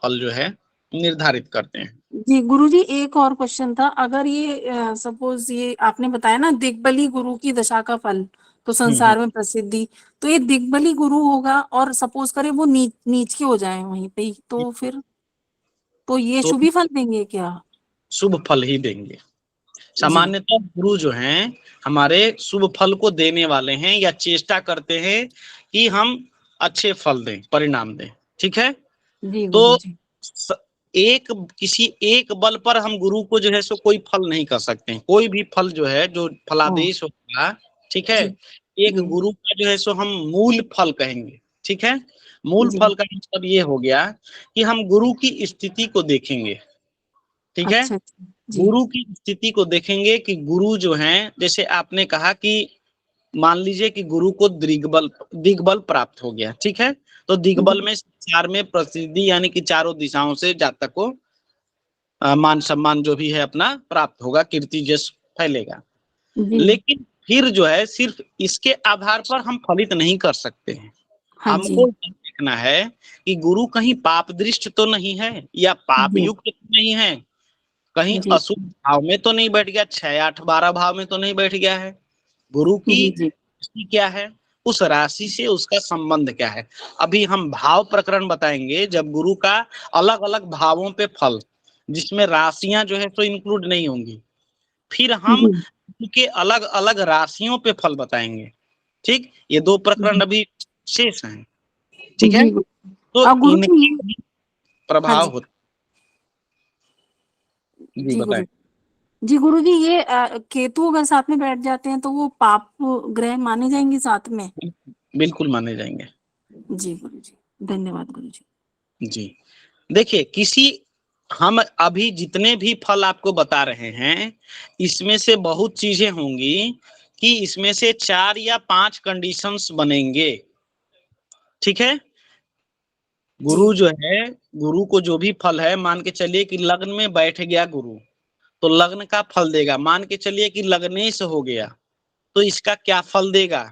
फल जो है निर्धारित करते हैं। जी। गुरुजी एक और क्वेश्चन था, अगर ये सपोज ये आपने बताया ना दिग्बली गुरु की दशा का फल तो संसार में प्रसिद्धि, तो ये दिग्बली गुरु होगा और सपोज करे वो नीच के हो जाए वहीं पे ही, तो फिर तो ये तो शुभ ही फल देंगे क्या? शुभ फल ही देंगे। जी सामान्यतः गुरु जो हैं हमारे शुभ फल को देने वाले हैं, या चेष्टा करते हैं कि हम अच्छे फल दें, परिणाम दें। ठीक है। जी तो गुरुजी। एक किसी एक बल पर हम गुरु को जो है सो कोई फल नहीं कर सकते हैं। कोई भी फल जो है, जो फलादेश होगा, ठीक है, जी एक जी गुरु का जो है सो हम मूल फल कहेंगे। ठीक है। मूल जी। फल का मतलब ये हो गया कि हम गुरु की स्थिति को देखेंगे। ठीक है। अच्छा अच्छा। जी गुरु की स्थिति को देखेंगे कि गुरु जो हैं, जैसे आपने कहा कि मान लीजिए कि गुरु को दिग्बल प्राप्त हो गया। ठीक है। तो दिग्बल जी में संसार में प्रसिद्धि, यानी कि चारों दिशाओं से जातक को मान सम्मान जो भी है अपना प्राप्त होगा, कीर्ति यश फैलेगा। जी लेकिन फिर जो है सिर्फ इसके आधार पर हम फलित नहीं कर सकते हैं। हाँ जी। हमको देखना है कि गुरु कहीं पाप दृष्ट तो नहीं है या पाप जी। युक्त तो नहीं है, कहीं जी अशुभ भाव में तो नहीं बैठ गया, 6, 8, 12 भाव में तो नहीं बैठ गया है। गुरु की जी जी राशि क्या है, उस राशि से उसका संबंध क्या है। अभी हम भाव प्रकरण बताएंगे, जब गुरु का अलग अलग भावों पे फल, जिसमें राशियां जो है तो इंक्लूड नहीं होंगी, फिर हम जी उनके अलग अलग राशियों पे फल बताएंगे। ठीक, ये 2 प्रकरण अभी शेष हैं। ठीक है, जी तो और गुरु जी इनके ये भी हाँ प्रभाव जी होता जी, जी बताएं। गुरु जी ये केतु अगर साथ में बैठ जाते हैं तो वो पाप ग्रह माने जाएंगे साथ में? बिल्कुल माने जाएंगे। जी गुरु जी, धन्यवाद गुरु जी। जी, देखिए हम अभी जितने भी फल आपको बता रहे हैं, इसमें से बहुत चीजें होंगी कि इसमें से 4 या 5 कंडीशंस बनेंगे। ठीक है, गुरु जो है, गुरु को जो भी फल है, मान के चलिए कि लग्न में बैठ गया गुरु, तो लग्न का फल देगा। मान के चलिए कि लग्नेश हो गया, तो इसका क्या फल देगा।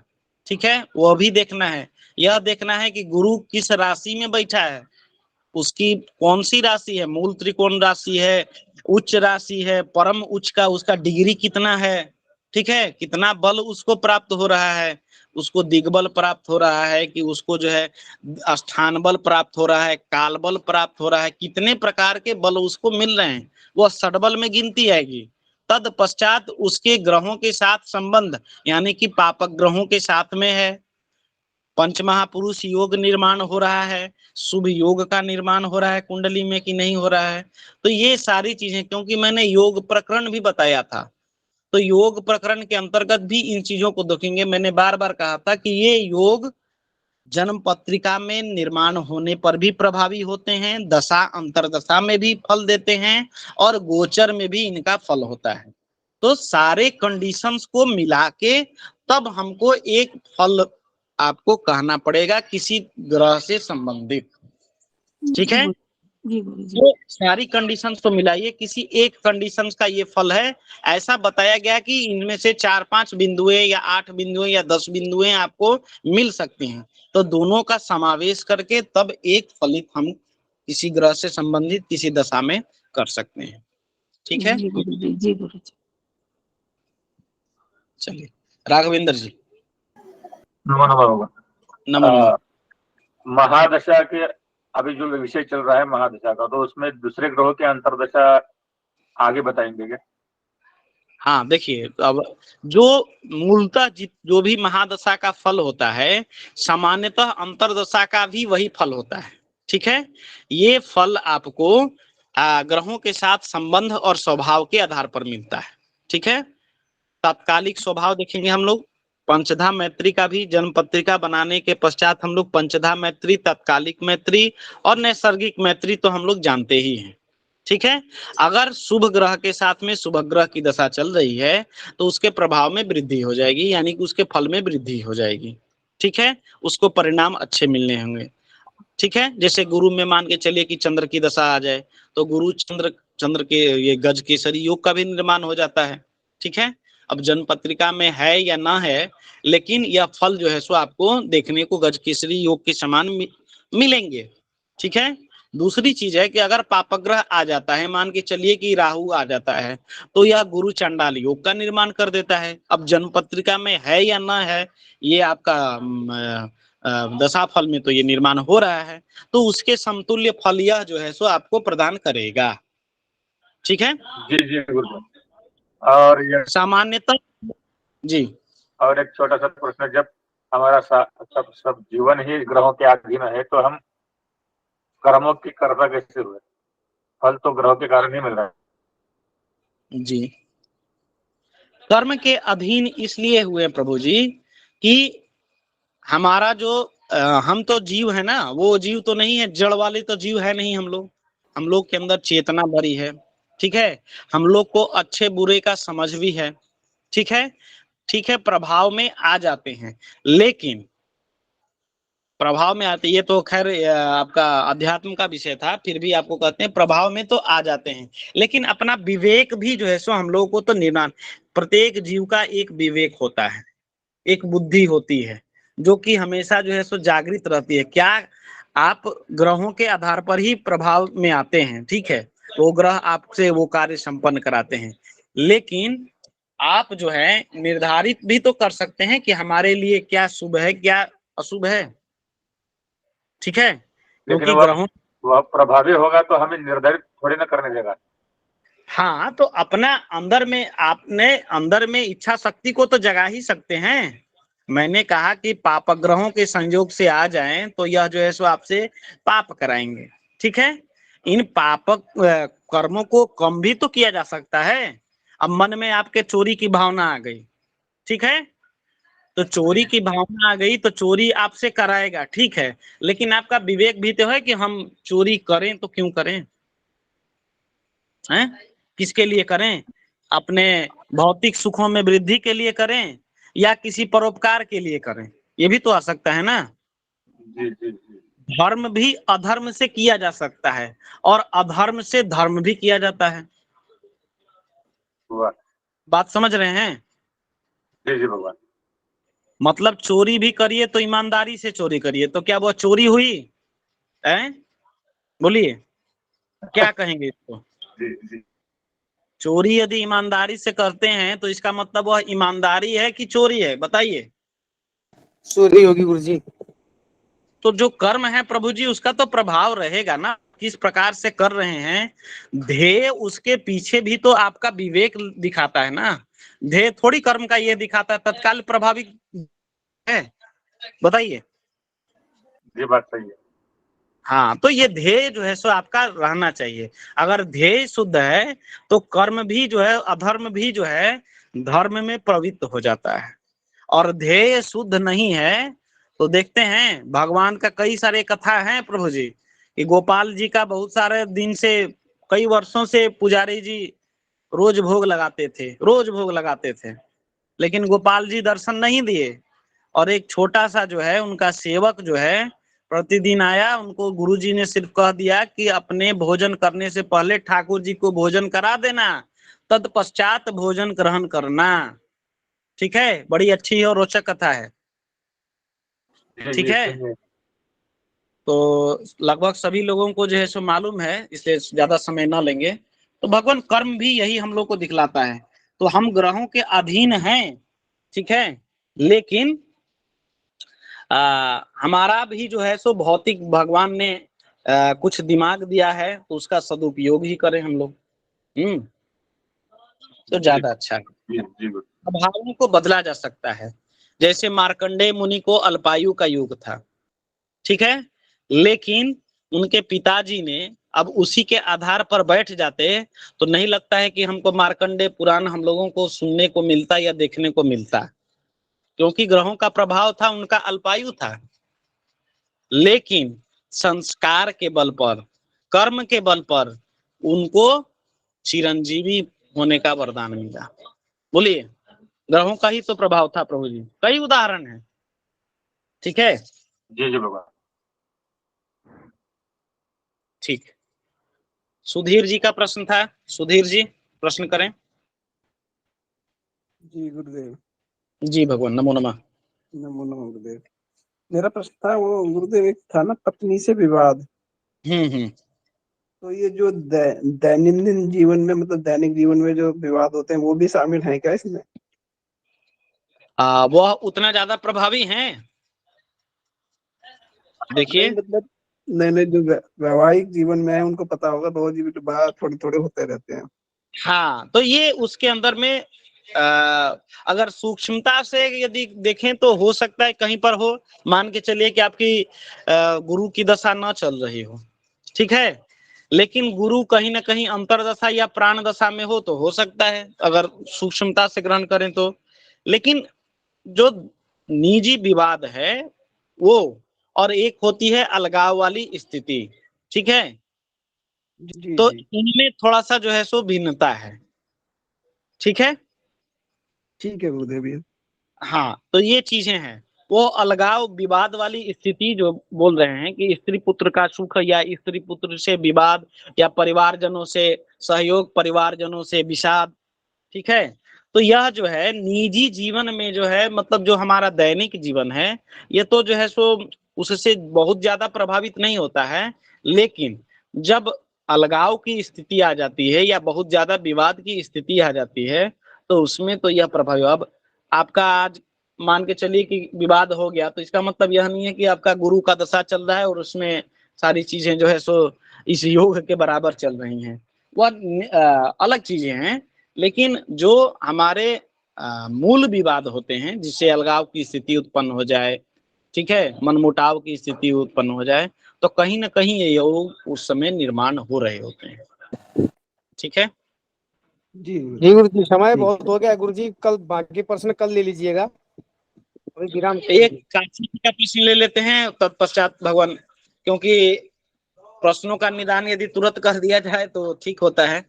ठीक है, वो भी देखना है। यह देखना है कि गुरु किस राशि में बैठा है, उसकी कौन सी राशि है, मूल त्रिकोण राशि है, उच्च राशि है, परम उच्च का उसका डिग्री कितना है। ठीक है, कितना बल उसको प्राप्त हो रहा है, उसको दिग्बल प्राप्त हो रहा है कि उसको जो है स्थान बल प्राप्त हो रहा है, काल बल प्राप्त हो रहा है, कितने प्रकार के बल उसको मिल रहे हैं, वह षडबल में गिनती आएगी। तत्पश्चात उसके ग्रहों के साथ संबंध, यानी कि पापक ग्रहों के साथ में है, पंच महापुरुष योग निर्माण हो रहा है, शुभ योग का निर्माण हो रहा है कुंडली में कि नहीं हो रहा है। तो ये सारी चीजें, क्योंकि मैंने योग प्रकरण भी बताया था, तो योग प्रकरण के अंतर्गत भी इन चीजों को देखेंगे। मैंने बार बार कहा था कि ये योग जन्म पत्रिका में निर्माण होने पर भी प्रभावी होते हैं, दशा अंतरदशा में भी फल देते हैं, और गोचर में भी इनका फल होता है। तो सारे कंडीशंस को मिला के तब हमको एक फल आपको कहना पड़ेगा किसी ग्रह से संबंधित। ठीक है, जी गुरु जी। तो सारी कंडीशंस तो मिलाइए, किसी एक कंडीशंस का ये फल है। ऐसा बताया गया कि इनमें से 4-5 बिंदुएं या 8 बिंदुएं या 10 बिंदुएं आपको मिल सकती हैं, तो दोनों का समावेश करके तब एक फलित हम किसी ग्रह से संबंधित किसी दशा में कर सकते हैं। ठीक है, जी गुरु जी। जी गुरु जी। चलिए राघवेंद्र जी। नमो नमः बाबा। नमन। महादशा के अभी जो विषय चल रहा है महादशा का, तो उसमें दूसरे ग्रहों के अंतर्दशा आगे बताएंगे क्या? हाँ, देखिए, अब जो मूलतः जो भी महादशा का फल होता है, सामान्यतः अंतरदशा का भी वही फल होता है। ठीक है, ये फल आपको ग्रहों के साथ संबंध और स्वभाव के आधार पर मिलता है। ठीक है, तात्कालिक स्वभाव देखेंगे हम लोग, पंचधा मैत्री का भी जन्म पत्रिका बनाने के पश्चात हम लोग पंचधा मैत्री, तात्कालिक मैत्री और नैसर्गिक मैत्री तो हम लोग जानते ही हैं। ठीक है, अगर शुभ ग्रह के साथ में शुभ ग्रह की दशा चल रही है तो उसके प्रभाव में वृद्धि हो जाएगी, यानी कि उसके फल में वृद्धि हो जाएगी। ठीक है, उसको परिणाम अच्छे मिलने होंगे। ठीक है, जैसे गुरु में मान के चलिए कि चंद्र की दशा आ जाए, तो गुरु चंद्र के ये गज केसरी योग का भी निर्माण हो जाता है। ठीक है, अब जन्म पत्रिका में है या ना है, लेकिन यह फल जो है सो आपको देखने को गज केसरी योग के समान मिलेंगे। ठीक है, दूसरी चीज है कि अगर पापग्रह आ जाता है, मान के चलिए कि राहु आ जाता है, तो यह गुरु चंडाल योग का निर्माण कर देता है। अब जन्म पत्रिका में है या ना है, ये आपका दशा फल में तो ये निर्माण हो रहा है, तो उसके समतुल्य फल यह जो है सो आपको प्रदान करेगा। ठीक है, जी जी गुरु। और ये सामान्यतः जी। और एक छोटा सा प्रश्न, जब हमारा सब जीवन ही ग्रहों के अधीन है, तो हम कर्मों की कर्ता कैसे हुए? फल तो ग्रहों के कारण ही मिल रहा है। जी, कर्म के अधीन इसलिए हुए प्रभु जी कि हमारा जो हम तो जीव है ना, वो जीव तो नहीं है, जड़ वाले तो जीव है नहीं हम लोग के अंदर चेतना भरी है। ठीक है, हम लोग को अच्छे बुरे का समझ भी है। ठीक है, ठीक है, प्रभाव में आ जाते हैं, लेकिन प्रभाव में आते, ये तो खैर आपका अध्यात्म का विषय था, फिर भी आपको कहते हैं प्रभाव में तो आ जाते हैं, लेकिन अपना विवेक भी जो है सो हम लोगों को तो निर्माण, प्रत्येक जीव का एक विवेक होता है, एक बुद्धि होती है, जो कि हमेशा जो है सो जागृत रहती है। क्या आप ग्रहों के आधार पर ही प्रभाव में आते हैं, ठीक है, वो ग्रह आपसे वो कार्य संपन्न कराते हैं, लेकिन आप जो है निर्धारित भी तो कर सकते हैं कि हमारे लिए क्या शुभ है क्या अशुभ है, ठीक है, क्योंकि लेकिन ग्रहों वह प्रभावी होगा तो हमें निर्धारित थोड़ी ना करने देगा। हाँ, तो अपना अंदर में आपने अंदर में इच्छा शक्ति को तो जगा ही सकते हैं। मैंने कहा कि पाप ग्रहों के संयोग से आ जाएं तो यह जो है सो आपसे पाप कराएंगे, ठीक है। इन पाप कर्मों को कम भी तो किया जा सकता है। अब मन में आपके चोरी की भावना आ गई, ठीक है, तो चोरी की भावना आ गई तो चोरी आपसे कराएगा, ठीक है, लेकिन आपका विवेक भी तो है कि हम चोरी करें तो क्यों करें, हैं, किसके लिए करें, अपने भौतिक सुखों में वृद्धि के लिए करें या किसी परोपकार के लिए करें, ये भी तो आ सकता है ना। जी जी जी। धर्म भी अधर्म से किया जा सकता है और अधर्म से धर्म भी किया जाता है। वाह। बात समझ रहे हैं? जी जी भगवान। मतलब चोरी भी करिए तो ईमानदारी से चोरी करिए, तो क्या वो चोरी हुई है? बोलिए, क्या कहेंगे इसको? जी जी। चोरी यदि ईमानदारी से करते हैं तो इसका मतलब वह ईमानदारी है कि चोरी है, बताइए। चोरी होगी गुरुजी। तो जो कर्म है प्रभु जी उसका तो प्रभाव रहेगा ना, किस प्रकार से कर रहे हैं। ध्येय उसके पीछे भी तो आपका विवेक दिखाता है ना, ध्येय थोड़ी कर्म का ये दिखाता है तत्काल प्रभावी है, बताइए। ये बात सही है। हाँ, तो ये ध्येय जो है सो आपका रहना चाहिए। अगर ध्येय शुद्ध है तो कर्म भी जो है अधर्म भी जो है धर्म में प्रवृत्त हो जाता है, और ध्येय शुद्ध नहीं है तो देखते हैं भगवान का कई सारे कथा है प्रभु जी कि गोपाल जी का बहुत सारे दिन से कई वर्षों से पुजारी जी रोज भोग लगाते थे, रोज भोग लगाते थे, लेकिन गोपाल जी दर्शन नहीं दिए। और एक छोटा सा जो है उनका सेवक जो है प्रतिदिन आया, उनको गुरुजी ने सिर्फ कह दिया कि अपने भोजन करने से पहले ठाकुर जी को भोजन करा देना, तत्पश्चात भोजन ग्रहण करना, ठीक है। बड़ी अच्छी और रोचक कथा है, जी ठीक जी है। सुनिए। तो लगभग सभी लोगों को जो है सो मालूम है, इसलिए ज्यादा समय ना लेंगे। तो भगवान कर्म भी यही हम लोग को दिखलाता है। तो हम ग्रहों के अधीन हैं, ठीक है, लेकिन हमारा भी जो है सो भौतिक भगवान ने कुछ दिमाग दिया है तो उसका सदुपयोग ही करें हम लोग, तो ज्यादा अच्छा है। जी जी गुरु। भावों को बदला जा सकता है। जैसे मार्कंडेय मुनि को अल्पायु का युग था, ठीक है, लेकिन उनके पिताजी ने अब उसी के आधार पर बैठ जाते तो नहीं लगता है कि हमको मार्कंडेय पुराण हम लोगों को सुनने को मिलता या देखने को मिलता, क्योंकि ग्रहों का प्रभाव था, उनका अल्पायु था। लेकिन संस्कार के बल पर, कर्म के बल पर उनको चिरंजीवी होने का वरदान मिला। बोलिए, ग्रहों का ही तो प्रभाव था प्रभु जी, कई उदाहरण है, ठीक है। जी जी भगवान। ठीक, सुधीर जी का प्रश्न था, सुधीर जी प्रश्न करें। जी गुरुदेव। जी भगवान, नमो नमः। नमो नमो गुरुदेव। मेरा प्रश्न था वो गुरुदेव, एक था ना पत्नी से विवाद। हम्म। तो ये जो दैनंदिन जीवन में, मतलब दैनिक जीवन में जो विवाद होते हैं वो भी शामिल है क्या इसमें? वह उतना ज्यादा प्रभावी हैं, देखिए। नहीं मतलब, नहीं जो वैवाहिक जीवन में है उनको पता होगा, रोज विवाद थोड़े थोड़े होते रहते हैं। हाँ, तो ये उसके अंदर में अगर सूक्ष्मता से यदि देखें तो हो सकता है कहीं पर हो। मान के चलिए कि आपकी गुरु की दशा न चल रही हो, ठीक है, लेकिन गुरु कहीं ना कहीं अंतरदशा या प्राण दशा में हो सकता है, अगर सूक्ष्मता से ग्रहण करें तो। लेकिन जो निजी विवाद है वो, और एक होती है अलगाव वाली स्थिति, ठीक है, जी तो जी इनमें थोड़ा सा जो है सो भिन्नता है, ठीक है। ठीक है गुरुदेव ये। हाँ, तो ये चीजें हैं। वो अलगाव विवाद वाली स्थिति जो बोल रहे हैं कि स्त्री पुत्र का सुख या स्त्री पुत्र से विवाद या परिवारजनों से सहयोग, परिवारजनों से विषाद, ठीक है, तो यह जो है निजी जीवन में जो है मतलब जो हमारा दैनिक जीवन है ये तो जो है सो उससे बहुत ज्यादा प्रभावित नहीं होता है, लेकिन जब अलगाव की स्थिति आ जाती है या बहुत ज्यादा विवाद की स्थिति आ जाती है तो उसमें तो यह प्रभाव। अब आपका आज मान के चलिए कि विवाद हो गया तो इसका मतलब यह नहीं है कि आपका गुरु का दशा चल रहा है और उसमें सारी चीजें जो है सो इस योग के बराबर चल रही हैं, वह अलग चीजें हैं। लेकिन जो हमारे मूल विवाद होते हैं जिससे अलगाव की स्थिति उत्पन्न हो जाए, ठीक है, मनमुटाव की स्थिति उत्पन्न हो जाए, तो कहीं ना कहीं ये योग उस समय निर्माण हो रहे होते हैं। ठीक है जी जी गुरु जी, समय ठीक। बहुत हो गया गुरु जी, कल बाकी प्रश्न कल ले लीजिएगा, अभी विराम एक काशी जी का प्रश्न ले लेते हैं तत्पश्चात भगवान, क्योंकि प्रश्नों का निदान यदि तुरंत कर दिया जाए तो ठीक होता है।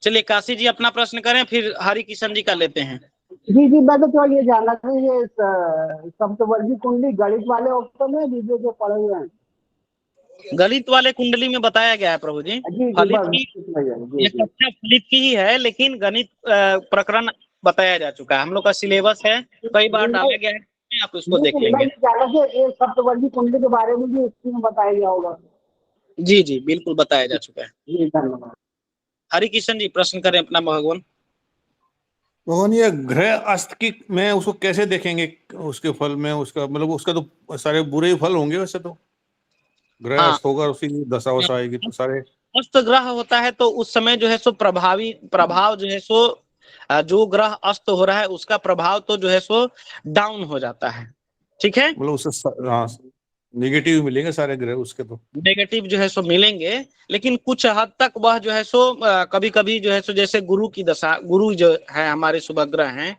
चलिए काशी जी अपना प्रश्न करें, फिर हरि किशन जी का लेते हैं। जी जी, मैं तो थोड़ा ये जानना था, ये सप्तवर्गी कुंडली गणित वाले ऑप्शन है जिसमें जो पढ़े हुए हैं? गणित वाले कुंडली में बताया गया है प्रभु जी, जी जी, फलित बस की इतना ही है। जी ये जी कक्षा फलित की ही है, लेकिन गणित प्रकरण बताया जा चुका है, हम लोग का सिलेबस है, कई बार डाला गया है, आप उसको देख नहीं, मैं लेंगे। ये जानना था ये सप्तवर्गी कुंडली के बारे में भी इसमें बताया गया होगा। जी जी बिल्कुल बताया जा चुका है। जी धन्यवाद। हरि किशन जी प्रश्न करें अपना भगवान। भगवान ये ग्रह अस्त की में उसको कैसे देखेंगे, उसके फल में उसका मतलब उसका तो सारे बुरे ही फल होंगे वैसे तो, ग्रह हाँ, अस्त होगा उसी की दशा वशा आएगी तो सारे। अस्त ग्रह होता है तो उस समय जो है सो प्रभाव जो है सो जो ग्रह अस्त हो रहा है उसका प्रभाव तो जो है सो डाउन हो जाता है। ठीक है, मतलब उससे हाँ निगेटिव मिलेंगे सारे ग्रह उसके तो। नेगेटिव जो है सो मिलेंगे, लेकिन कुछ हद तक वह जो है सो कभी कभी जो है सो जैसे गुरु की दशा, गुरु जो है हमारे शुभ ग्रह हैं,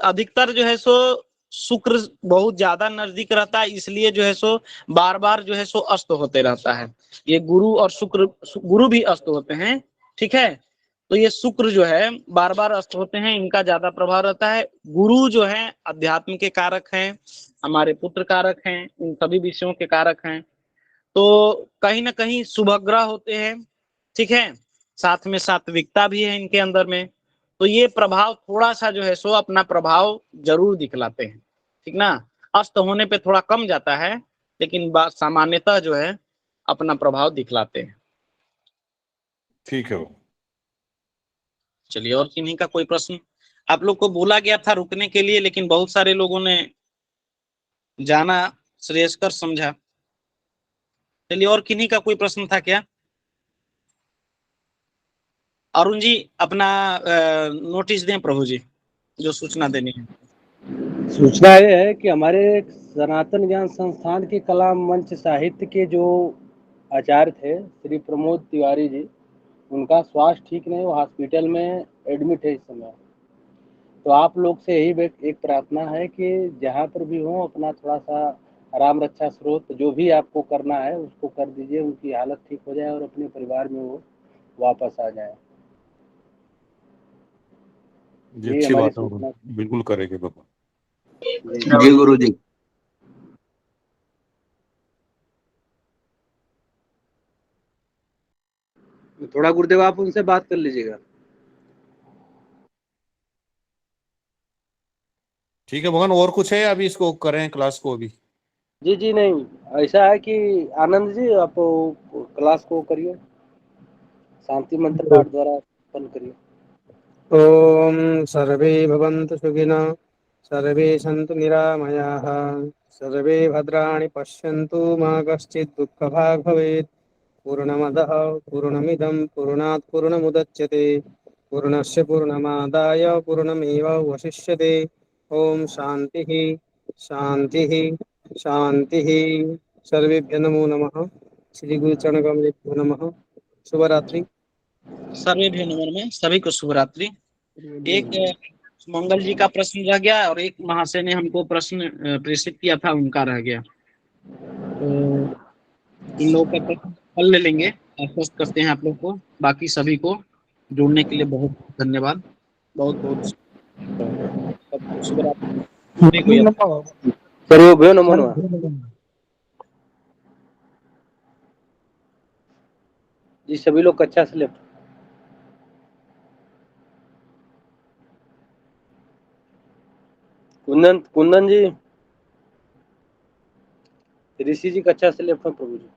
अधिकतर जो है सो शुक्र बहुत ज्यादा नजदीक रहता है, इसलिए जो है सो बार बार जो है सो अस्त होते रहता है। ये गुरु और शुक्र, गुरु भी अस्त होते हैं, ठीक है, तो ये शुक्र जो है बार बार अस्त होते हैं, इनका ज्यादा प्रभाव रहता है। गुरु जो है अध्यात्म के कारक हैं, हमारे पुत्र कारक हैं, इन सभी विषयों के कारक हैं, तो कहीं ना कहीं शुभग्रह होते हैं, ठीक है, साथ में सात्विकता भी है इनके अंदर में, तो ये प्रभाव थोड़ा सा जो है सो अपना प्रभाव जरूर दिखलाते हैं, ठीक ना, अस्त होने पे थोड़ा कम जाता है, लेकिन सामान्यतः जो है अपना प्रभाव दिखलाते हैं। ठीक है। चलिए और किन्हीं का कोई प्रश्न? आप लोग को बोला गया था रुकने के लिए, लेकिन बहुत सारे लोगों ने जाना श्रेयस्कर समझा। चलिए और किन्हीं का कोई प्रश्न था क्या? अरुण जी अपना नोटिस दें प्रभु जी, जो सूचना देनी है। सूचना ये है कि हमारे सनातन ज्ञान संस्थान के कला मंच साहित्य के जो आचार्य थे श्री प्रमोद तिवारी जी, उनका स्वास्थ्य ठीक नहीं, वो हॉस्पिटल में एडमिट है इस समय। तो आप लोग से यही एक प्रार्थना है कि जहाँ पर भी हो अपना थोड़ा सा आराम रक्षा स्रोत जो भी आपको करना है उसको कर दीजिए, उनकी हालत ठीक हो जाए और अपने परिवार में वो वापस आ जाए। जी ये अच्छी हमारी बात है, सूचना। बिल्कुल करेंगे बाबा। जी गुरु जी। थोड़ा गुरुदेव आप उनसे बात कर लीजिएगा। ठीक है भगवान, और कुछ है अभी इसको करें क्लास को अभी? जी जी नहीं, ऐसा है कि आनंद जी आप क्लास को करिए, शांति मंत्र पाठ द्वारा बंद करिए। ओम सर्वे भवन्तु सुखिनः, सर्वे सन्तु निरामयाः, सर्वे भद्राणि पश्यन्तु मा कश्चित् दुःखभाग् भवेत्। पूर्णमदः पूर्णमिदं पूर्णात् पूर्णमुदच्यते पूर्णस्य पूर्णमादाय पूर्णमेवावशिष्यते। ओम शान्तिः शान्तिः शान्तिः। सर्वेभ्यः नमो नमः। श्री गुरु चरण कमलेभ्यो नमः। शुभरात्रि। सर्वे भी नंबर में सभी को शुभ रात्रि। एक मंगल जी का प्रश्न रह गया और एक महाशय ने हमको प्रश्न प्रेषित किया था, उनका रह गया, तो इन लोगों का प्रश्न कल ले लेंगे। आश्वस्त करते हैं आप लोग को, बाकी सभी को जुड़ने के लिए बहुत धन्यवाद, बहुत बहुत शुभ रात्रि। सर्वभ्यो नमो नमः। जी सभी लोग कक्षा से लेफ्ट। कुंदन जी, ऋषि जी कक्षा से लेफ्ट में प्रभु जी।